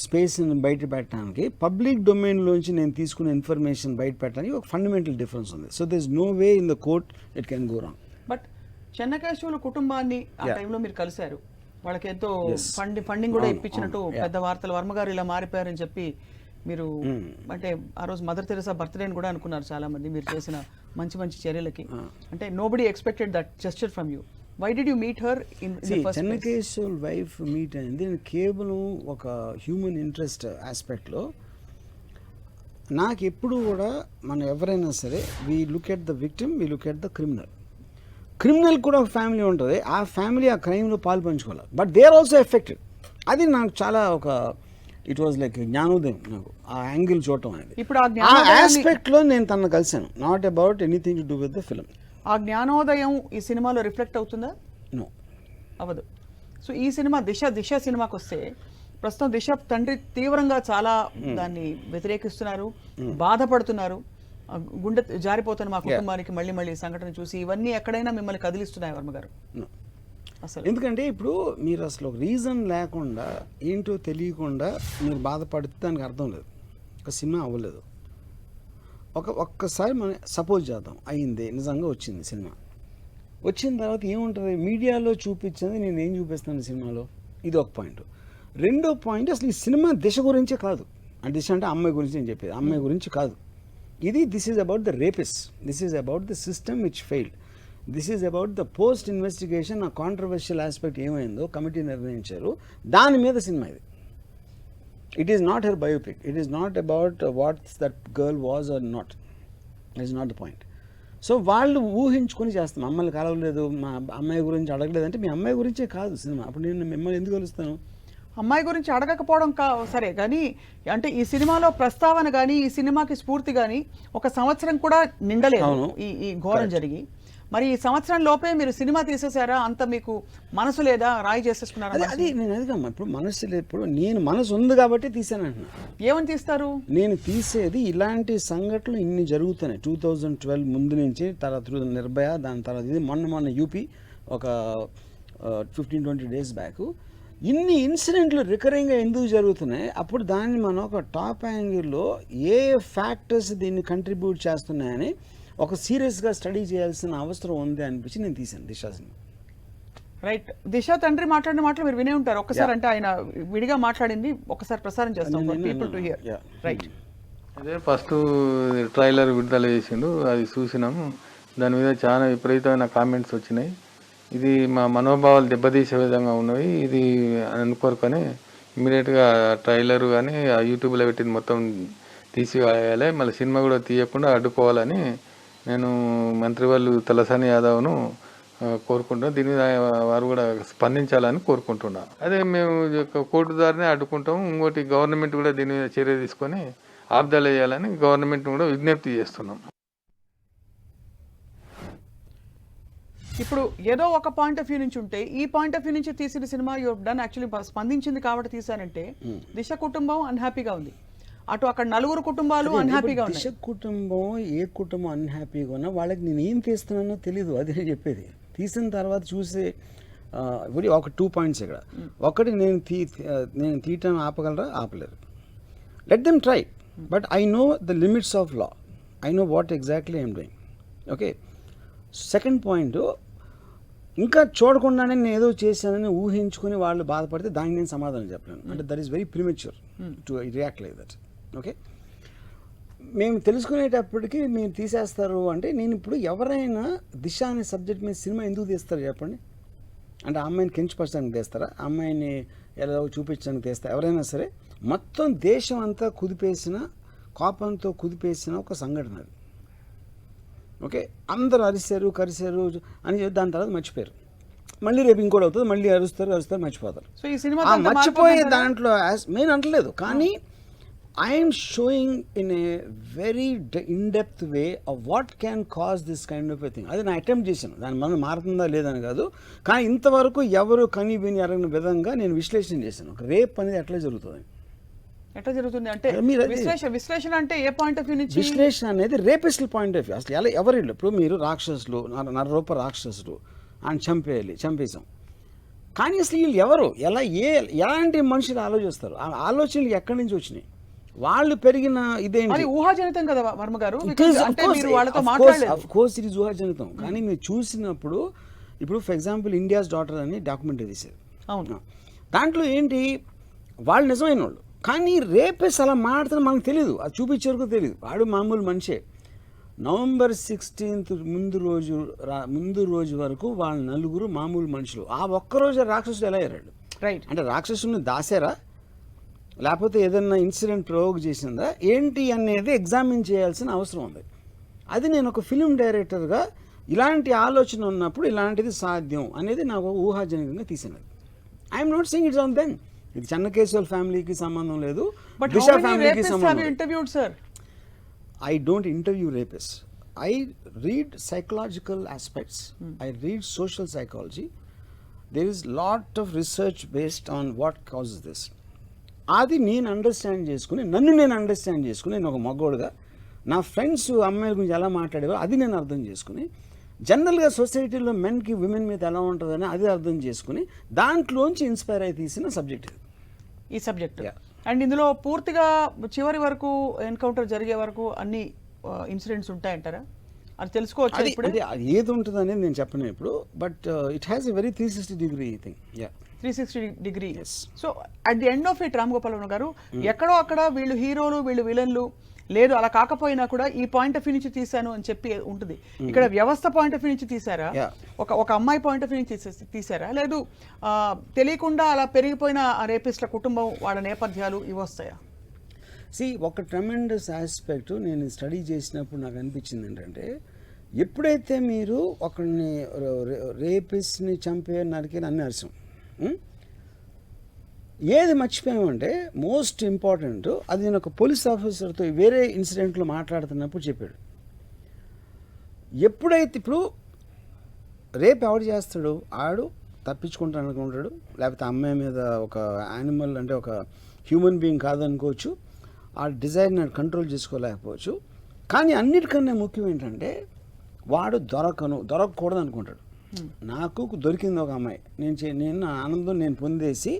స్పేస్ని బయట పెట్టడానికి, పబ్లిక్ డొమైన్లోంచి నేను తీసుకున్న ఇన్ఫర్మేషన్ బయట పెట్టడానికి ఒక ఫండమెంటల్ డిఫరెన్స్ ఉంది. So this no way in the court it can go wrong. But చెన్నకేశవుల కుటుంబాన్ని ఆ టైంలో మీరు కలిశారు, వాళ్ళకి ఎంతో ఫండింగ్ కూడా ఇప్పించినట్టు పెద్ద వార్తలు. వర్మ గారు ఇలా మారిపోయారని చెప్పి మీరు అంటే ఆ రోజు మదర్ తెరెసా బర్త్డేని కూడా అనుకున్నారు చాలా మంది మీరు చేసిన మంచి మంచి చర్యలకి. అంటే nobody expected that gesture from you. Why did you meet her in Chennakesav wife meet అయింది కేవలం ఒక హ్యూమన్ ఇంట్రెస్ట్ ఆస్పెక్ట్లో. నాకు ఎప్పుడు కూడా మనం ఎవరైనా సరే we look at the victim, we look at the criminal. Criminal కూడా ఒక ఫ్యామిలీ ఉంటుంది, ఆ ఫ్యామిలీ ఆ క్రైమ్లో పాలు పంచుకోవాలి, but they are also affected. అది నాకు చాలా ఒక ఇట్ వాజ్ లైక్ జ్ఞానోదయం నాకు ఆ యాంగిల్ చూడటం అనేది. ఇప్పుడు ఆ ఆస్పెక్ట్లో నేను తనను కలిశాను, not about anything to do with the film. ఆ జ్ఞానోదయం ఈ సినిమాలో రిఫ్లెక్ట్ అవుతుందా? నో, అవ్వదు. సో ఈ సినిమా దిశ సినిమాకి వస్తే ప్రస్తుతం దిశ తండ్రి తీవ్రంగా చాలా దాన్ని వ్యతిరేకిస్తున్నారు, బాధపడుతున్నారు. గుండె జారిపోతున్న మా కుటుంబానికి మళ్ళీ మళ్ళీ సంఘటన చూసి ఇవన్నీ ఎక్కడైనా మిమ్మల్ని కదిలిస్తున్నాయి వర్మ గారు? అసలు ఎందుకంటే ఇప్పుడు మీరు అసలు ఒక రీజన్ లేకుండా ఏంటో తెలియకుండా మీరు బాధపడితే దానికి అర్థం లేదు, ఒక సినిమా అవ్వలేదు. ఒక్కసారి మనం సపోజ్ చేద్దాం అయింది, నిజంగా వచ్చింది సినిమా. వచ్చిన తర్వాత ఏముంటుంది, మీడియాలో చూపించింది నేను ఏం చూపిస్తున్నాను సినిమాలో, ఇది ఒక పాయింట్. రెండో పాయింట్, అసలు ఈ సినిమా దిశ గురించే కాదు. ఆ దిశ అంటే అమ్మాయి గురించి నేను చెప్పేది, అమ్మాయి గురించి కాదు. This is about the rapist, this is about the system which failed, this is about the post investigation. ఆ కాంట్రవర్షియల్ ఆస్పెక్ట్ ఏమైందో కమిటీ నిర్ణయించారు, దాని మీద సినిమా ఇది. It is not her biopic, it is not about what that girl was or not, it is not the point. So వాళ్ళు ఊహించుకొని చేస్తాం, మమ్మల్ని కలవలేదు, మా అమ్మాయి గురించి అడగలేదు అంటే మీ అమ్మాయి గురించే కాదు సినిమా. అప్పుడు నేను మిమ్మల్ని ఎందుకు కలుస్తాను? అమ్మాయి గురించి అడగకపోవడం సరే, కానీ అంటే ఈ సినిమాలో ప్రస్తావన కానీ ఈ సినిమాకి స్ఫూర్తి కానీ ఒక సంవత్సరం కూడా నిండలేదు ఈ ఘోరం జరిగి. మరి ఈ సంవత్సరం లోపే మీరు సినిమా తీసేసారా? అంత మీకు మనసు లేదా, రాయి చేసేసుకున్నారా? అది నేను అదిగమ్మా, ఇప్పుడు మనసు లేదు, ఇప్పుడు నేను మనసు ఉంది కాబట్టి తీసాను అంటున్నా. ఏమని తీస్తారు? నేను తీసేది ఇలాంటి సంఘటనలు ఇన్ని జరుగుతున్నాయి 2012 ముందు నుంచి, తర్వాత నిర్భయ, దాని తర్వాత ఇది మొన్న యూపీ ఒక 15-20 డేస్ బ్యాక్. ఇన్ని ఇన్సిడెంట్లు రికరింగ్గా ఎందుకు జరుగుతున్నాయి? అప్పుడు దాన్ని మనం ఒక టాప్ యాంగిల్లో ఏ ఫ్యాక్టర్స్ దీన్ని కంట్రిబ్యూట్ చేస్తున్నాయని ఒక సీరియస్గా స్టడీ చేయాల్సిన అవసరం ఉంది అనిపించి నేను తీశాను దిశ సినిమా. రైట్. దిశ తండ్రి మాట్లాడిన మాటలు మీరు వినే ఉంటారు ఒక్కసారి. అంటే ఆయన విడిగా మాట్లాడింది ఒకసారి ప్రసారం చేస్తాం పీపుల్ టు హియర్. రైట్. అదే ఫస్ట్ ట్రైలర్ విడుదల చేసిండు, అది చూసినాము. దాని మీద చాలా విపరీతమైన కామెంట్స్ వచ్చినాయి. ఇది మా మనోభావాలు దెబ్బతీసే విధంగా ఉన్నవి, ఇది అనుకోరుకొని ఇమీడియట్గా ట్రైలర్ కానీ ఆ యూట్యూబ్లో పెట్టింది మొత్తం తీసివేయాలి, మళ్ళీ సినిమా కూడా తీయకుండా అడ్డుకోవాలని నేను మంత్రివర్లు తలసాని యాదవ్ను కోరుకుంటున్నాం. దీని మీద వారు కూడా స్పందించాలని కోరుకుంటున్నాను. అదే మేము కోర్టు ద్వారానే అడ్డుకుంటాం. ఇంకోటి గవర్నమెంట్ కూడా దీని మీద చర్య తీసుకొని ఆబ్దాలు వేయాలని గవర్నమెంట్ కూడా విజ్ఞప్తి చేస్తున్నాం. ఇప్పుడు ఏదో ఒక పాయింట్ ఆఫ్ వ్యూ నుంచి ఉంటే ఈ పాయింట్ ఆఫ్ వ్యూ నుంచి తీసిన సినిమా యువర్ డన్ యాక్చువల్లీ స్పందించింది కాబట్టి తీసానంటే దిశ కుటుంబం అన్హ్యాపీగా ఉంది, అటు అక్కడ నలుగురు కుటుంబాలు అన్హ్యాపీగా ఉన్నాయి. దిశ కుటుంబం ఏ కుటుంబం అన్హ్యాపీగా ఉన్నా వాళ్ళకి నేను ఏం తీస్తున్నానో తెలీదు, అది నేను చెప్పేది. తీసిన తర్వాత చూసే ఇప్పుడు ఒక 2 పాయింట్స్ ఇక్కడ. ఒకటి నేను తీయటం ఆపగలరా? ఆపలేరు. Let them try, but I know the limits of law, I know what exactly I'm doing. Okay. Second point, ఇంకా చూడకుండానే నేను ఏదో చేశానని ఊహించుకుని వాళ్ళు బాధపడితే దానికి నేను సమాధానం చెప్పలేను. అంటే that is very premature to react like that. Okay. మేము తెలుసుకునేటప్పటికి మీరు తీసేస్తారు అంటే, నేను ఇప్పుడు ఎవరైనా దిశ అనే సబ్జెక్ట్ మీద సినిమా ఎందుకు తీస్తారు చెప్పండి? అంటే ఆ అమ్మాయిని కించపరచడానికి తీస్తారా? ఆ అమ్మాయిని ఎలా చూపించడానికి తీస్తారా? ఎవరైనా సరే మొత్తం దేశం అంతా కుదిపేసిన, కోపంతో కుదిపేసిన ఒక సంఘటన అది. ఓకే. అందరూ అరిశారు కరిశారు అని చెప్పి దాని తర్వాత మర్చిపోయారు. మళ్ళీ రేపు ఇంకోటి అవుతుంది, మళ్ళీ అరుస్తారు మర్చిపోతారు. సో ఈ సినిమా మర్చిపోయే దాంట్లో నేను అంటలేదు, కానీ I'm showing in a very in-depth way of what can cause this kind of a thing. అది నా అటెంప్ట్ చేశాను, దాని మనం మారుతుందా లేదని కాదు, కానీ ఇంతవరకు ఎవరు కని విని ఎరగని విధంగా నేను విశ్లేషణ చేశాను. ఒక రేప్ అనేది ఎట్లా జరుగుతుంది, ఎట్లా జరుగుతుంది అంటే విశ్లేషణ అంటే ఏ పాయింట్ ఆఫ్ వ్యూ నుంచి? విశ్లేషణ అనేది రేపిస్టుల పాయింట్ ఆఫ్ వ్యూ. అసలు ఎలా ఎవరిళ్ళు ఇప్పుడు మీరు రాక్షసులు, నరరూప రాక్షసులు అని చంపేసాం, కానీ అసలు వీళ్ళు ఎవరు, ఎలాంటి మనుషులు ఆలోచిస్తారు? ఆ ఆలోచనలు ఎక్కడి నుంచి వచ్చినాయి? వాళ్ళు పెరిగిన ఇదేంటి? ఊహాజనితం కదా వర్మ గారు. ఆఫ్ కోర్స్ ఇట్ ఈస్ ఊహాజనితం, కానీ మీరు చూసినప్పుడు ఇప్పుడు ఫర్ ఎగ్జాంపుల్ ఇండియాస్ డాటర్ అని డాక్యుమెంటరీ తీశారు. అవును. దాంట్లో ఏంటి, వాళ్ళు నిజమైన వాళ్ళు, కానీ రేపేసి అలా మాట్లాడుతున్నా మనకు తెలియదు, అది చూపించేవరకు తెలియదు. వాడు మామూలు మనిషే. November 16th ముందు రోజు వరకు వాళ్ళ నలుగురు మామూలు మనుషులు. ఆ ఒక్కరోజు రాక్షసుడు ఎలా అయ్యాడు? రైట్. అంటే రాక్షసుని దాసారా, లేకపోతే ఏదైనా ఇన్సిడెంట్ ప్రయోగ చేసిందా ఏంటి అనేది ఎగ్జామిన్ చేయాల్సిన అవసరం ఉంది. అది నేను ఒక ఫిలిం డైరెక్టర్గా ఇలాంటి ఆలోచన ఉన్నప్పుడు ఇలాంటిది సాధ్యం అనేది నాకు ఊహాజనితంగా తీసినది. I'm not saying it's on them. ఇది చెన్నకేశ్వర్ ఫ్యామిలీకి సంబంధం లేదు, దిశ ఫ్యామిలీకి సంబంధం లేదు. I don't interview rapists. I read psychological aspects. I read social psychology. There is lot of research based on what causes this. అది నేను అండర్స్టాండ్ చేసుకుని, నన్ను నేను అండర్స్టాండ్ చేసుకుని, నేను ఒక మగోడుగా నా ఫ్రెండ్స్ అమ్మాయిల గురించి ఎలా మాట్లాడేవారు అది నేను అర్థం చేసుకుని, జనరల్గా సొసైటీలో మెన్కి విమెన్ మీద ఎలా ఉంటుందని అది అర్థం చేసుకుని దాంట్లోంచి ఇన్స్పైర్ అయి తీసిన సబ్జెక్ట్ ఇది, ఈ సబ్జెక్ట్. అండ్ ఇందులో పూర్తిగా చివరి వరకు ఎన్కౌంటర్ జరిగే వరకు అన్ని ఇన్సిడెంట్స్ ఉంటాయంటారా? అది తెలుసుకోవచ్చు ఇప్పుడు. అది ఏది ఉంటుంది అనేది నేను చెప్పను ఇప్పుడు, but it has a very 360 degree thing. 360 degree. So at the end of it Ram Gopal Varma గారు, ఎక్కడో అక్కడ వీళ్ళు హీరోలు వీళ్ళు విలన్లు లేదు, అలా కాకపోయినా కూడా ఈ పాయింట్ ఆఫ్ వ్యూ నుంచి తీశాను అని చెప్పి ఉంటుంది. ఇక్కడ వ్యవస్థ పాయింట్ ఆఫ్ వ్యూ నుంచి తీసారా, ఒక అమ్మాయి పాయింట్ ఆఫ్ వ్యూ నుంచి తీసారా, లేదు తెలియకుండా అలా పెరిగిపోయిన రేపిస్ట్ల కుటుంబం వాళ్ళ నేపథ్యాలు ఇవి వస్తాయా? ఒక ట్రెమెండస్ ఆస్పెక్ట్ నేను స్టడీ చేసినప్పుడు నాకు అనిపించింది ఏంటంటే, ఎప్పుడైతే మీరు ఒకరిని రేపిస్ట్ని చంపే నరికి అన్ని అరిసం, ఏది మర్చిపోయామంటే మోస్ట్ ఇంపార్టెంట్, అది నేను ఒక పోలీస్ ఆఫీసర్తో వేరే ఇన్సిడెంట్లో మాట్లాడుతున్నప్పుడు చెప్పాడు. ఎప్పుడైతే ఇప్పుడు రేపు ఎవడు చేస్తాడు, ఆడు తప్పించుకుంటాను అనుకుంటాడు, లేకపోతే అమ్మాయి మీద ఒక యానిమల్ అంటే ఒక హ్యూమన్ బీయింగ్ కాదనుకోవచ్చు, ఆ డిజైర్ని కంట్రోల్ చేసుకోలేకపోవచ్చు. కానీ అన్నిటికన్నా ముఖ్యం ఏంటంటే వాడు దొరకకూడదు అనుకుంటాడు. నాకు దొరికింది ఒక అమ్మాయి, నేను ఆనందం నేను పొందేసి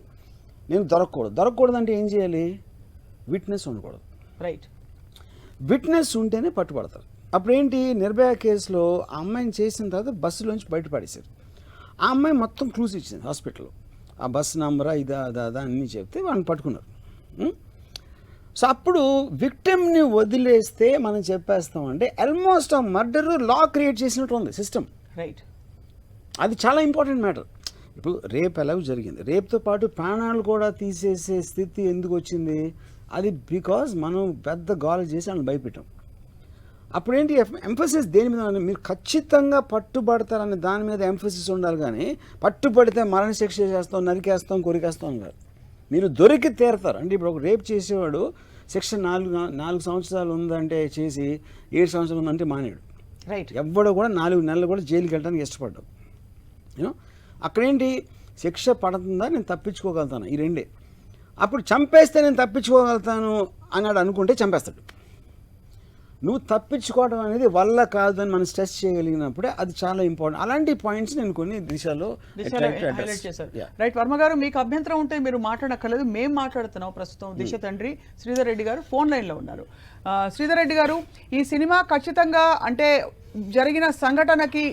నేను దొరకకూడదు అంటే ఏం చేయాలి? విట్నెస్ ఉండకూడదు. రైట్. విట్నెస్ ఉంటేనే పట్టుబడతారు. అప్పుడేంటి, నిర్భయ కేసులో ఆ అమ్మాయిని చేసిన తర్వాత బస్సులోంచి బయటపడేశారు. ఆ అమ్మాయి మొత్తం క్లూస్ ఇచ్చింది హాస్పిటల్లో, ఆ బస్సు నంబరా ఇదా అదా అన్నీ చెప్తే వాళ్ళని పట్టుకున్నారు. సో అప్పుడు విక్టిమ్ని వదిలేస్తే మనం చెప్పేస్తామంటే ఆల్మోస్ట్ ఆ మర్డర్ లా క్రియేట్ చేసినట్టు ఉంది సిస్టమ్. రైట్. అది చాలా ఇంపార్టెంట్ మ్యాటర్. ఇప్పుడు రేప్ ఎలాగో జరిగింది, రేప్తో పాటు ప్రాణాలు కూడా తీసేసే స్థితి ఎందుకు వచ్చింది? అది బికాజ్ మనం పెద్ద గోల చేసి వాళ్ళని భయపెట్టాం. అప్పుడేంటి ఎంఫసిస్ దేని మీద ఉంది? మీరు ఖచ్చితంగా పట్టుబడతారనే దాని మీద ఎంఫసిస్ ఉండాలి, కానీ పట్టుబడితే మరణశిక్ష చేస్తాం, నరికేస్తాం, కొరికేస్తాం కాదు. మీరు దొరికి తీరతారు. అంటే ఇప్పుడు ఒక రేప్ చేసేవాడు శిక్ష 4 సంవత్సరాలు ఉందంటే చేసి 7 సంవత్సరాలు ఉందంటే మానేడు. రైట్. ఎవ్వడో కూడా 4 నెలలు కూడా జైలుకి వెళ్ళడానికి ఇష్టపడ్డాం. యూనో అక్కడేంటి శిక్ష పడుతుందా, నేను తప్పించుకోగలుగుతాను, ఈ రెండే. అప్పుడు చంపేస్తే నేను తప్పించుకోగలుగుతాను అన్నాడు అనుకుంటే చంపేస్తాడు. నువ్వు తప్పించుకోవడం అనేది వల్ల కాదు అని మనం స్ట్రెస్ చేయగలిగినప్పుడే అది చాలా ఇంపార్టెంట్. అలాంటి పాయింట్స్ నేను కొన్ని దిశలో హైలైట్ చేశారు. రైట్. వర్మ గారు, మీకు అభ్యంతరం ఉంటే మీరు మాట్లాడక్కర్లేదు, మేము మాట్లాడుతున్నాం. ప్రస్తుతం దిశ తండ్రి శ్రీధర్ రెడ్డి గారు ఫోన్ లైన్లో ఉన్నారు. శ్రీధర్ రెడ్డి గారు, ఈ సినిమా ఖచ్చితంగా అంటే జరిగిన సంఘటనకి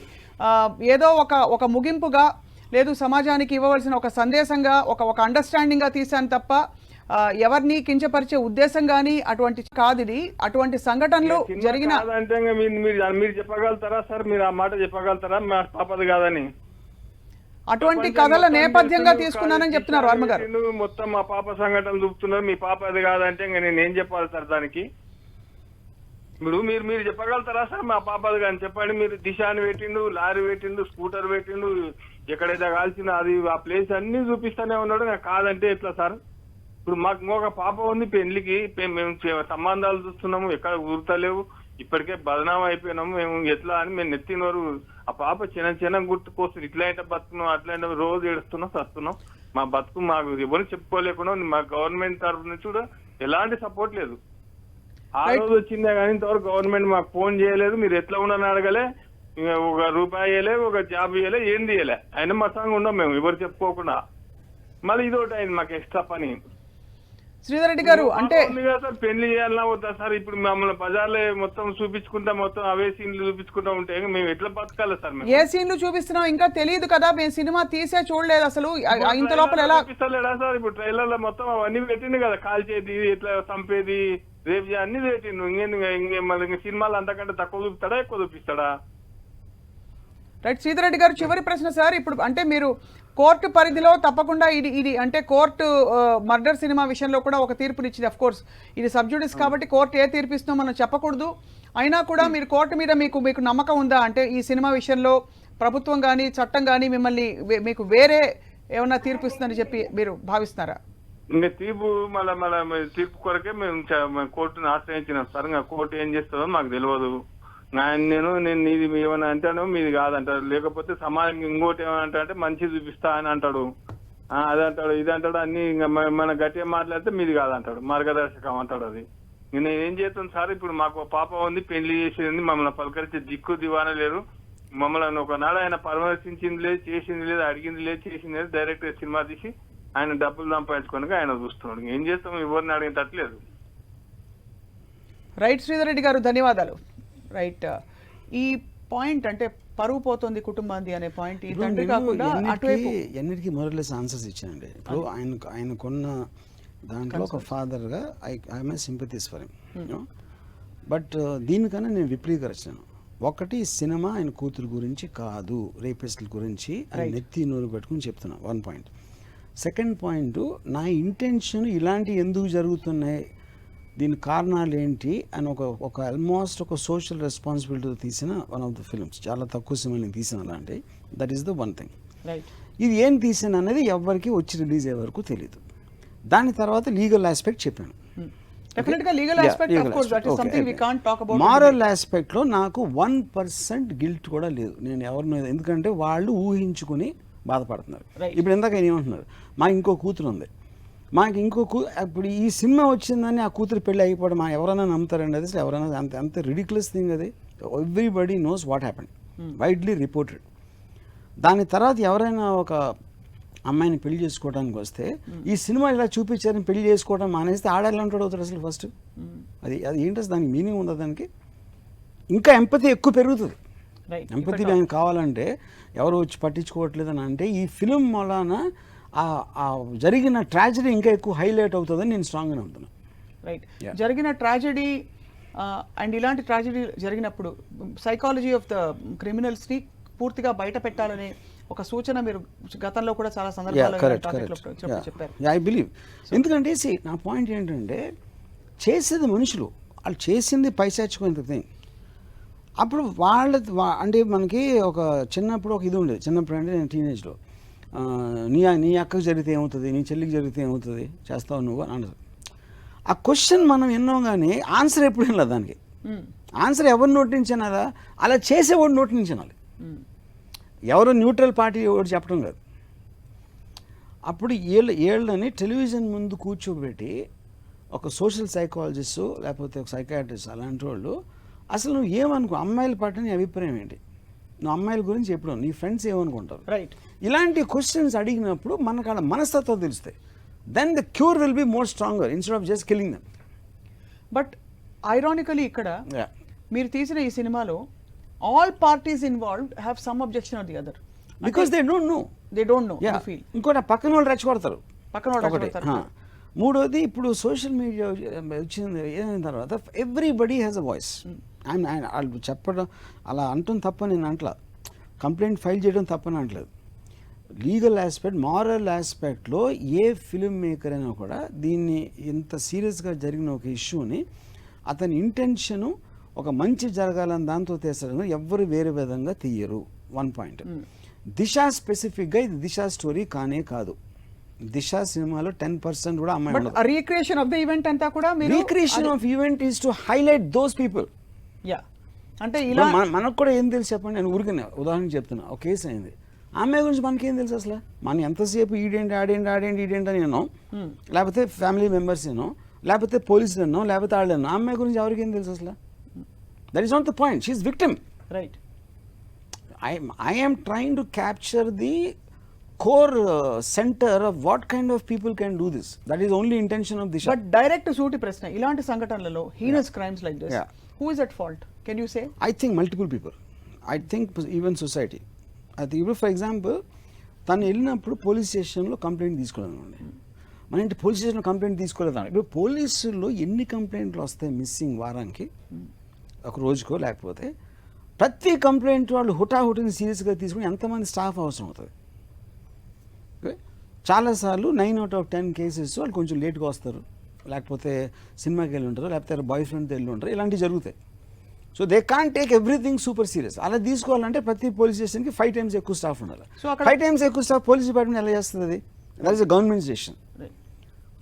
ఏదో ఒక ముగింపుగా, లేదు సమాజానికి ఇవ్వవలసిన ఒక సందేశంగా, ఒక అండర్స్టాండింగ్గా తీశాను తప్ప ఎవరిని కించపరిచే ఉద్దేశం కానీ అటువంటి కాదు. ఇది అటువంటి సంఘటనలు జరిగిన అంటే మీరు చెప్పగలుగుతారా సార్? మీరు ఆ మాట చెప్పగలుగుతారా మా పాపది కాదని? అటువంటి కథల నేపథ్యంగా తీసుకున్నానని చెప్తున్నారు వర్మ గారు. మొత్తం మా పాప సంఘటన చూపుతున్నారు, మీ పాప అది కాదంటే ఇంకా నేను ఏం చెప్పాలి సార్ దానికి? ఇప్పుడు మీరు చెప్పగలుగుతారా సార్ మా పాపది కానీ? చెప్పండి. మీరు దిశాని పెట్టిండు, లారీ పెట్టిండు, స్కూటర్ పెట్టిండు, ఎక్కడైతే కాల్చిందో అది ఆ ప్లేస్ అన్ని చూపిస్తానే ఉన్నాడు. నాకు కాదంటే ఎట్లా సార్? ఇప్పుడు మాకు ఇంకొక పాప ఉంది, పెళ్లికి మేము సంబంధాలు చూస్తున్నాము, ఎక్కడ ఊరుతలేవు, ఇప్పటికే బదనామా అయిపోయినాము మేము, ఎట్లా అని మేము నెత్తినోరు. ఆ పాప చిన్న గుర్తుకొస్తుంది, ఇట్లా అంటే బతుకున్నాం, అట్లా అంటే రోజు ఏడుస్తున్నాం, చస్తున్నాం. మా బతుకు మాకు ఎవరు చెప్పుకోలేకుండా మా గవర్నమెంట్ తరఫు నుంచి కూడా ఎలాంటి సపోర్ట్ లేదు. ఆ రోజు వచ్చిందే కానీ ఇంతవరకు గవర్నమెంట్ మాకు ఫోన్ చేయలేదు. మీరు ఎట్లా ఉండని అడగలే, ₹1 ఇయ్యలే, ఒక జాబ్ ఇయ్యలే, ఏం తీయలే. అయినా మా సంగం ఉన్నాం మేము ఎవరు చెప్పుకోకుండా. మళ్ళీ ఇదొకటి అయింది మాకు ఎక్స్ట్రా పని. శ్రీధర్ రెడ్డి గారు, అంటే పెళ్లి చేయాలన్నా వద్దా సార్? ఇప్పుడు మమ్మల్ని బజార్లో మొత్తం చూపించుకుంటా, మొత్తం అవే సీన్లు చూపించుకుంటా ఉంటే మేము ఎట్లా బతకాలి సార్? ఏ సీన్లు చూపిస్తున్నాం ఇంకా తెలియదు కదా, మేము సినిమా తీసే చూడలేదు అసలు. ఇంత లోపల ఎలా చూపిస్తలేడా సార్? ఇప్పుడు ట్రైలర్ లో మొత్తం అవన్నీ పెట్టింది కదా, కాల్చేది, ఇట్లా చంపేది, రేపు అన్ని పెట్టిండు. ఇంకేం సినిమాలు అంతకంటే తక్కువ చూపిస్తాడా, ఎక్కువ చూపిస్తాడా? రైట్. శ్రీధర్ రెడ్డి గారు, చివరి ప్రశ్న సార్. ఇప్పుడు అంటే మీరు కోర్టు పరిధిలో తప్పకుండా ఇది అంటే కోర్టు మర్డర్ సినిమా విషయంలో కూడా ఒక తీర్పునిచ్చింది. అఫ్ కోర్స్ ఇది సబ్జుడిస్ కాబట్టి కోర్టు ఏ తీర్పు ఇస్తుందో మనం చెప్పకూడదు. అయినా కూడా మీరు కోర్టు మీద మీకు నమ్మకం ఉందా? అంటే ఈ సినిమా విషయంలో ప్రభుత్వం కానీ చట్టం కానీ మిమ్మల్ని మీకు వేరే ఏమన్నా తీర్పు ఇస్తుందని చెప్పి మీరు భావిస్తున్నారా? ఇంకా తీర్పు మళ్ళీ తీర్పు కొరకే మేము కోర్టును ఆశ్రయించినాం సార్. ఇంకా కోర్టు ఏం చేస్తుందో మాకు తెలియదు. నేను నీది ఏమన్నా అంటాను, మీది కాదంటాడు. లేకపోతే సమాజం ఇంకోటి ఏమన్నా అంటే మంచి చూపిస్తా అని అంటాడు, అది అంటాడు, ఇది అంటాడు. అన్ని ఇంకా మన గట్టిగా మాట్లాడితే మీది కాదంటాడు, మార్గదర్శకం అంటాడు. అది నేను ఏం చేస్తాను సార్? ఇప్పుడు మాకు పాప ఉంది, పెళ్లి చేసేది, మమ్మల్ని పలకరించే దిక్కు దివానా లేరు. మమ్మల్ని ఒకనాడు ఆయన పరామర్శించింది లేదు, చేసింది లేదు, అడిగింది లేదు, చేసింది లేదు. డైరెక్ట్ సినిమా తీసి ఆయన డబ్బులు సంపాదించుకోనికి ఆయన చూస్తున్నాడు. ఏం చేస్తాం? ఎవరిని అడిగేటట్లేదు. రైట్. శ్రీధర్ రెడ్డి గారు, ధన్యవాదాలు. రైట్. ఈ పాయింట్ అంటే పరువు పోతుంది కుటుంబాన్ని అనే పాయింట్ ఈ తండ్రి కాకుండా అటువైపు ఎన్నిటికీ మొరలెస్ ఆన్సర్స్ ఇచ్చానండి. ఇప్పుడు ఆయనకున్న దాంట్లో ఒక ఫాదర్గా ఐఎమ్ సింపథీస్ ఫర్ హిమ్. బట్ దీనికన్నా నేను విప్రీకరించాను. ఒకటి, సినిమా ఆయన కూతురు గురించి కాదు, రేపిస్టుల గురించి ఆయన నెత్తి నోరు పెట్టుకుని చెప్తున్నా. 1 పాయింట్. సెకండ్ పాయింట్, నా ఇంటెన్షన్ ఇలాంటి ఎందుకు జరుగుతున్నాయి, దీని కారణాలు ఏంటి అని ఒక ఆల్మోస్ట్ ఒక సోషల్ రెస్పాన్సిబిలిటీ తీసిన వన్ ఆఫ్ ద ఫిల్మ్స్. చాలా తక్కువ సినిమాని తీసిన అలాంటి. That is the one thing. ఇది ఏం తీసాను అనేది ఎవరికి వచ్చి రిలీజ్ అయ్యే వరకు తెలియదు. దాని తర్వాత లీగల్ ఆస్పెక్ట్ చెప్పాను. మారల్ ఆస్పెక్ట్లో నాకు 1% గిల్ట్ కూడా లేదు. నేను ఎవరిని, ఎందుకంటే వాళ్ళు ఊహించుకుని బాధపడుతున్నారు. ఇప్పుడు ఇందాక ఏమంటున్నారు, మాకు ఇంకో కూతురు ఉంది, మాకు ఇప్పుడు ఈ సినిమా వచ్చిందని ఆ కూతురు పెళ్ళి అయిపోవడం ఎవరైనా నమ్ముతారండి? అది అసలు ఎవరైనా అంత రిడిక్యులస్ థింగ్ అది. Everybody knows what happened, widely reported. దాని తర్వాత ఎవరైనా ఒక అమ్మాయిని పెళ్లి చేసుకోవడానికి వస్తే ఈ సినిమా ఇలా చూపించారని పెళ్లి చేసుకోవడం మానేస్తే ఆడేలా ఉంటాడు అవుతాడు అసలు ఫస్ట్. అది ఏంటో దానికి మీనింగ్ ఉందా దానికి? ఇంకా ఎంపతి ఎక్కువ పెరుగుతుంది. ఎంపతి ఆయన కావాలంటే ఎవరు వచ్చి పట్టించుకోవట్లేదని అంటే ఈ ఫిలిం వలన ఆ జరిగిన ట్రాజడీ ఇంకా ఎక్కువ హైలైట్ అవుతుందని నేను స్ట్రాంగ్గా నమ్ముతున్నాను. రైట్. జరిగిన ట్రాజడీ అండ్ ఇలాంటి ట్రాజడీ జరిగినప్పుడు సైకాలజీ ఆఫ్ ద క్రిమినల్స్ని పూర్తిగా బయట పెట్టాలనే ఒక సూచన మీరు గతంలో కూడా చాలా సందర్భాల్లో చెప్పారు. I believe. ఎందుకంటే నా పాయింట్ ఏంటంటే చేసేది మనుషులు, వాళ్ళు చేసింది పైశాచికమైన థింగ్. అప్పుడు అంటే మనకి ఒక చిన్నప్పుడు ఒక ఇది ఉండేది. చిన్నప్పుడు అంటే నేను టీనేజ్లో నీ అక్కకి జరిగితే ఏమవుతుంది, నీ చెల్లికి జరిగితే ఏమవుతుంది, చేస్తావు నువ్వు అని అన్నారు. ఆ క్వశ్చన్ మనం విన్నాం కానీ ఆన్సర్ ఎప్పుడు వినలేదు దానికి. ఆన్సర్ ఎవరు నోటి నుంచి అనాలా, అలా చేసేవాడు నోటి నుంచి అనాలి. ఎవరో న్యూట్రల్ పార్టీ ఎవరు చెప్పడం కాదు. అప్పుడు ఏళ్ళని టెలివిజన్ ముందు కూర్చోబెట్టి ఒక సోషల్ సైకాలజిస్ట్ లేకపోతే ఒక సైకాట్రిస్ట్ అలాంటి వాళ్ళు అసలు నువ్వు ఏమనుకో, అమ్మాయిల పట్ల నీ అభిప్రాయం ఏంటి, నువ్వు అమ్మాయిల గురించి ఎప్పుడు నీ ఫ్రెండ్స్ ఏమనుకుంటారు, రైట్, ఇలాంటి క్వశ్చన్స్ అడిగినప్పుడు మనకు అలా మనస్తత్వం తెలుస్తాయి. Then the cure will be more stronger instead of just killing them. But ironically ఇక్కడ మీరు తీసిన ఈ సినిమాలో all parties involved have some objection or the other, because they don't know. Feel ఇంకోటి పక్కన వాళ్ళు రెచ్చగొడతారు. పక్కన మూడోది, ఇప్పుడు సోషల్ మీడియా వచ్చింది ఏదైన తర్వాత ఎవ్రీబడి హ్యాస్ అ వాయిస్. వాళ్ళు చెప్పడం అలా అంటం తప్ప నేను అంటలా, కంప్లైంట్ ఫైల్ చేయడం తప్పని అంటలేదు. Legal aspect, moral ఆస్పెక్ట్లో a film maker అయినా కూడా దీన్ని ఇంత సీరియస్గా జరిగిన ఒక ఇష్యూని అతని ఇంటెన్షను ఒక మంచి జరగాలని దాంతో తీసడం ఎవ్వరు వేరే విధంగా తీయరు. 1 పాయింట్. దిశ స్పెసిఫిక్గా ఇది దిశ స్టోరీ కానే కాదు. దిశ సినిమాలో 10% కూడా అమ్మాయి ఉండదు. రీక్రియేషన్ ఆఫ్ ద ఈవెంట్ అంతా కూడా recreation of event is to highlight those people. Yeah, అంటే ఇలా మనకు కూడా ఏం తెలుసు చెప్పండి. నేను ఊరికనే ఉదాహరణకి చెప్తున్నా, ఒక కేసు అయింది, ఆ అమ్మాయి గురించి మనకేం తెలుసు అసలు. మనం ఎంతసేపు ఈడేంటి అని విన్నాం, లేకపోతే ఫ్యామిలీ మెంబర్స్ విన్నాం, లేకపోతే పోలీసులు విన్నాం, లేకపోతే వాళ్ళు విన్నాం. ఆ అమ్మాయి గురించి ఎవరికి ఏం తెలుసు అసలు. That is not the point. She is victim. Right. I am trying to capture the core center of what kind of people can do this. That is only intention of Disha. But direct సూటి ప్రశ్న, ఇలాంటి సంఘటనలలో heinous crimes like this, who is at fault? Can you say? I think multiple people. I think even society. I think ఇప్పుడు for example తను వెళ్ళినప్పుడు police స్టేషన్లో complaint తీసుకోలేదండి. మన ఇంటి police స్టేషన్లో కంప్లైంట్ తీసుకోలేదండి. ఇప్పుడు పోలీసుల్లో ఎన్ని కంప్లైంట్లు వస్తాయి మిస్సింగ్ వారానికి, ఒక రోజుకో, లేకపోతే ప్రతి కంప్లైంట్ వాళ్ళు హుటాహుటిని సీరియస్గా తీసుకుని ఎంతమంది స్టాఫ్ అవసరం అవుతుంది. చాలాసార్లు 9 out of 10 కేసెస్ వాళ్ళు కొంచెం లేట్గా వస్తారు, లేకపోతే సినిమాకి వెళ్ళి ఉంటారు, లేకపోతే బాయ్ ఫ్రెండ్తో వెళ్ళి ఉంటారు, ఇలాంటివి జరుగుతాయి. So they can take everything super serious. అలా తీసుకోవాలంటే ప్రతి పోలీస్ స్టేషన్కి 5 times ఎక్కువ స్టాఫ్ ఉండాలి. సో 5 times ఎక్కువ స్టాఫ్ పోలీస్ డిపార్ట్మెంట్ ఎలా చేస్తుంది? అది that is a government station.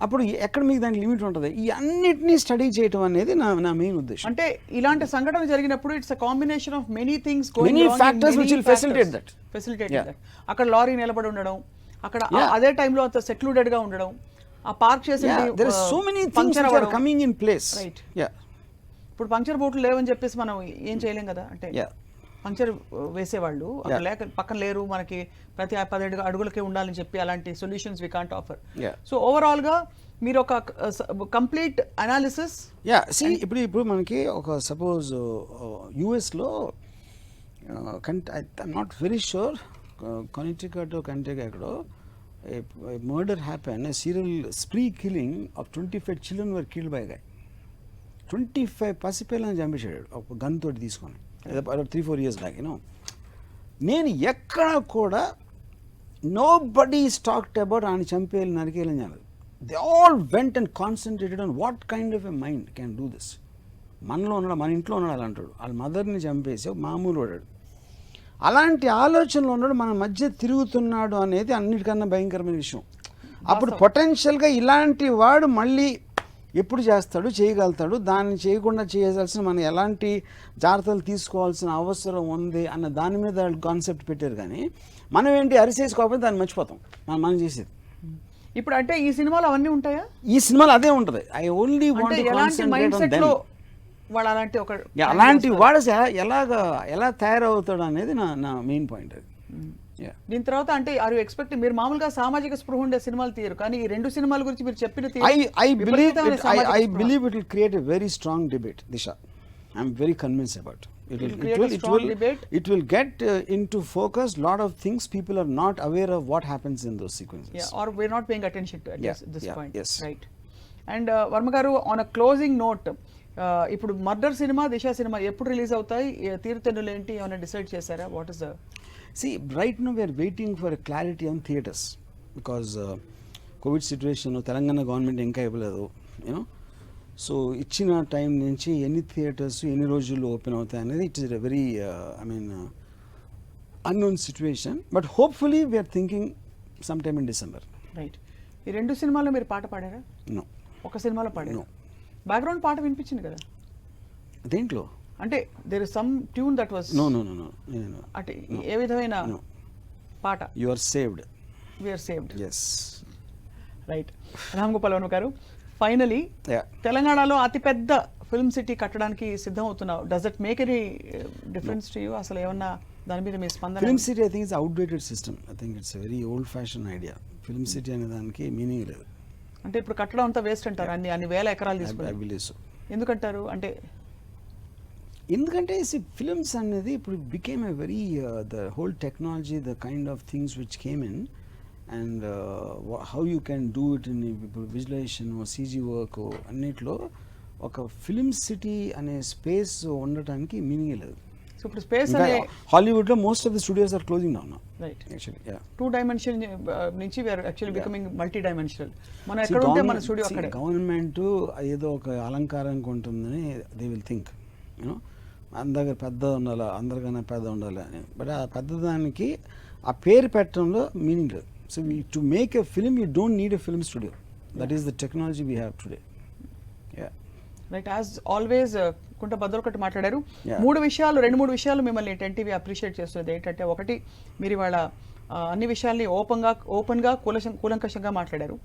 అప్పుడు ఎక్కడ మీకు దానికి లిమిట్ ఉంటుంది? ఈ అన్నిటినీ స్టడీ చేయడం అనేది నా మెయిన్ ఉద్దేశం. అంటే ఇలాంటి సంఘటన జరిగినప్పుడు it's a combination of many things many factors which will facilitate that. అక్కడ లారీ నిలబడి ఉండడం, అక్కడ అదే టైంలో అంత సెక్లూడెడ్ గా ఉండడం, ఆ పార్క్ చేసి there are so many things which are coming in place. Right. Yeah. ఇప్పుడు పంక్చర్ బోట్లు లేవని చెప్పేసి మనం ఏం చేయలేం కదా. అంటే పంక్చర్ వేసేవాళ్ళు అక్కడ లేక పక్కన లేరు, మనకి ప్రతి 10 అడుగులకే ఉండాలని చెప్పి అలాంటి solutions we can't offer. So overall గా మీరు ఒక కంప్లీట్ అనాలిసిస్. ఇప్పుడు మనకి ఒక సపోజ్ యుఎస్లో I'm not very sure, Connecticut ఎక్కడో murder happen, serial spree killing of 25 children were killed by a guy. 25 పసిపిల్లని చంపేశాడు ఒక గన్ తోటి తీసుకొని, 3-4 years బ్యాక్. నేను ఎక్కడ కూడా nobody is talked about ఆయన చంపేయాలి నరికేయాలని చెప్పలేదు. They all went and concentrated on what kind of a mind can do this. మనలో ఉన్నాడు, మన ఇంట్లో ఉన్నాడు అలా అంటాడు. వాళ్ళ మదర్ని చంపేసి మామూలు వాడాడు. అలాంటి ఆలోచనలో ఉన్నాడు, మన మధ్య తిరుగుతున్నాడు అనేది అన్నిటికన్నా భయంకరమైన విషయం. అప్పుడు పొటెన్షియల్గా ఇలాంటి వాడు మళ్ళీ ఎప్పుడు చేస్తాడు, చేయగలుగుతాడు, దాన్ని చేయకుండా చేయాల్సిన మనం ఎలాంటి జాగ్రత్తలు తీసుకోవాల్సిన అవసరం ఉంది అన్న దాని మీద వాళ్ళు కాన్సెప్ట్ పెట్టారు. కానీ మనం ఏంటి అరిసేసుకోకపోతే దాన్ని మర్చిపోతాం మనం చేసేది. ఇప్పుడు అంటే ఈ సినిమాలో అవన్నీ ఉంటాయా? ఈ సినిమాలో అదే ఉంటుంది. ఐ ఓన్లీ వాంట్ టు ఎలాంటి మైండ్ సెట్ లో వాడు అలాంటి ఒక అలాంటి వాడు ఎలా తయారవుతాడు అనేది నా మెయిన్ పాయింట్. అది దీని తర్వాత అంటే ఆర్ యు ఎక్స్పెక్ట్, మీరు మామూలుగా సామాజిక స్పృహ ఉండే సినిమాలు తీయరు, కానీ ఈ 2 సినిమాల గురించి మీరు చెప్పిన I believe it will create a very strong debate, Disha. I'm very convinced about it. It will get into focus lot of things people are not aware of what happens in those sequences. Yeah, or we're not paying attention to at this point. Yes. Right. And Varma garu, on a closing note, ఇప్పుడు murder cinema, దిశ cinema ఎప్పుడు release అవుతాయి, తీరుతెన్నులు ఏంటి ఏమైనా decide చేశారా? What is the right now we are waiting for a clarity on theatres because COVID situation, Telangana government ఇంకా ఇవ్వలేదు. So ఇచ్చిన time నుంచి ఎన్ని థియేటర్స్ ఎన్ని రోజుల్లో ఓపెన్ అవుతాయి అనేది it is a very unknown situation, but hopefully we're thinking some time in December. Right. ఈ 2 సినిమాల్లో మీరు పాట పాడారా? నో. ఒక సినిమాలో పాడారు. No. బ్యాక్గ్రౌండ్ పాట వినిపించింది కదా దేంట్లో? అంటే there is some tune that was no no no no నేను అంటే ఏ విధమైన No. పాట? You are saved. We're saved. Yes. Right. Ram Gopal Varma garu, finally yeah. తెలంగాణలో అతిపెద్ద ఫిల్మ్ సిటీ కట్టడానికి సిద్ధం అవుతున్నావు. Does it make any difference to you? అసలు ఏమన్నా దాని మీద మీ స్పందన? Film city I think it's outdated system. I think it's very old fashion idea. Film city అనే దానికి మీనింగ్ లేదు. అంటే ఇప్పుడు కట్టడం అంతా వేస్ట్ అంటారు, అన్ని వేల ఎకరాలు ఐ తీసుకుని. Believe so. ఎందుకంటారు? అంటే ఎందుకంటే ఫిల్మ్స్ అనేది ఇప్పుడు became a very the whole technology, the kind of things which came in and how you can do it in ఇప్పుడు విజువలైజేషన్, సీజీ వర్క్ అన్నిట్లో ఒక ఫిల్మ్ సిటీ అనే స్పేస్ ఉండటానికి మీనింగే లేదు. సో ఇప్పుడు స్పేస్ అనే హాలీవుడ్లో most of the studios are closing down right actually. Yeah. 2 dimension నుంచి VR actually becoming multi dimensional. మనం ఎక్కడ ఉంటే మన స్టూడియో అక్కడే. గవర్నమెంట్ ఏదో ఒక అలంకారానికి ఉంటుందని దే విల్ థింక్ యూనో అందరి పెద్ద ఉండాలి, అందరికన్నా పెద్ద ఉండాలి అని. బట్ ఆ పెద్దదానికి ఆ పేరు పెట్టడంలో మీనింగ్ లేదు. So to make a film you don't need a film studio. That is the technology we have today. Yeah. Right. As always కుంట బద్దలకొట్టి మాట్లాడారు. Yeah. 2-3 విషయాలు మిమ్మల్ని ఎన్టీవీ అప్రిషియేట్ చేస్తుంది. ఏంటంటే, ఒకటి, మీరు ఇవాళ అన్ని విషయాల్ని ఓపెన్గా కూలంకషంగా మాట్లాడారు.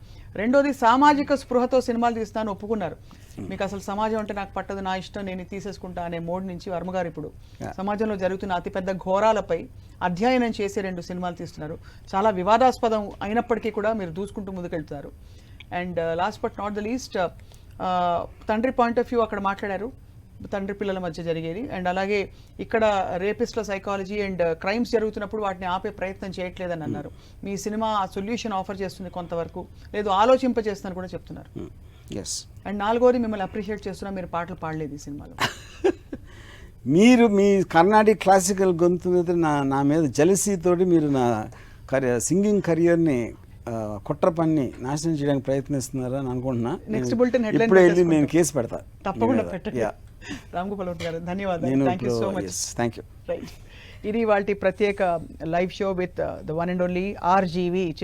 రెండోది, సామాజిక స్పృహతో సినిమాలు తీస్తాను ఒప్పుకున్నారు. మీకు అసలు సమాజం అంటే నాకు పట్టదు, నా ఇష్టం, నేను తీసేసుకుంటా అనే మోడ్ నుంచి వర్మ గారు ఇప్పుడు సమాజంలో జరుగుతున్న అతిపెద్ద ఘోరాలపై అధ్యయనం చేసి 2 సినిమాలు తీస్తున్నారు. చాలా వివాదాస్పదం అయినప్పటికీ కూడా మీరు దూసుకుంటూ ముందుకెళ్తున్నారు. And last but not the least, తండ్రి పాయింట్ ఆఫ్ వ్యూ అక్కడ మాట్లాడారు, తండ్రి పిల్లల మధ్య జరిగేది. అండ్ అలాగే ఇక్కడ రేపిస్ట్ల సైకాలజీ అండ్ క్రైమ్స్ జరుగుతున్నప్పుడు వాటిని ఆపే ప్రయత్నం చేయట్లేదని అన్నారు. మీ సినిమా ఆ సొల్యూషన్ ఆఫర్ చేస్తుంది కొంతవరకు, లేదు ఆలోచింపజేస్తుందని కూడా చెప్తున్నారు. ఎస్. అండ్ 4వది, మిమ్మల్ని అప్రిషియేట్ చేస్తున్నా, మీరు పాటలు పాడలేదు ఈ సినిమాలో. మీరు మీ కర్ణాటిక్ క్లాసికల్ గొంతు మీద నా మీద జెలసీ తోటి మీరు నా సింగింగ్ కెరియర్ని కుట్ర పన్ని నాశనం చేయడానికి ప్రయత్నిస్తున్నారా అని అనుకుంటున్నా. నెక్స్ట్ బులెటిన్ హెడ్లైన్ ఇప్పుడే వెళ్ళి నేను కేసు పెడతా. తప్పకుండా పెట్టండి. రామ్ గోపాల్ వర్మ గారు, ధన్యవాదాలు. Thank you so much. Thank you. Right. ఇది వాటి ప్రత్యేక live show with the one and only RGV.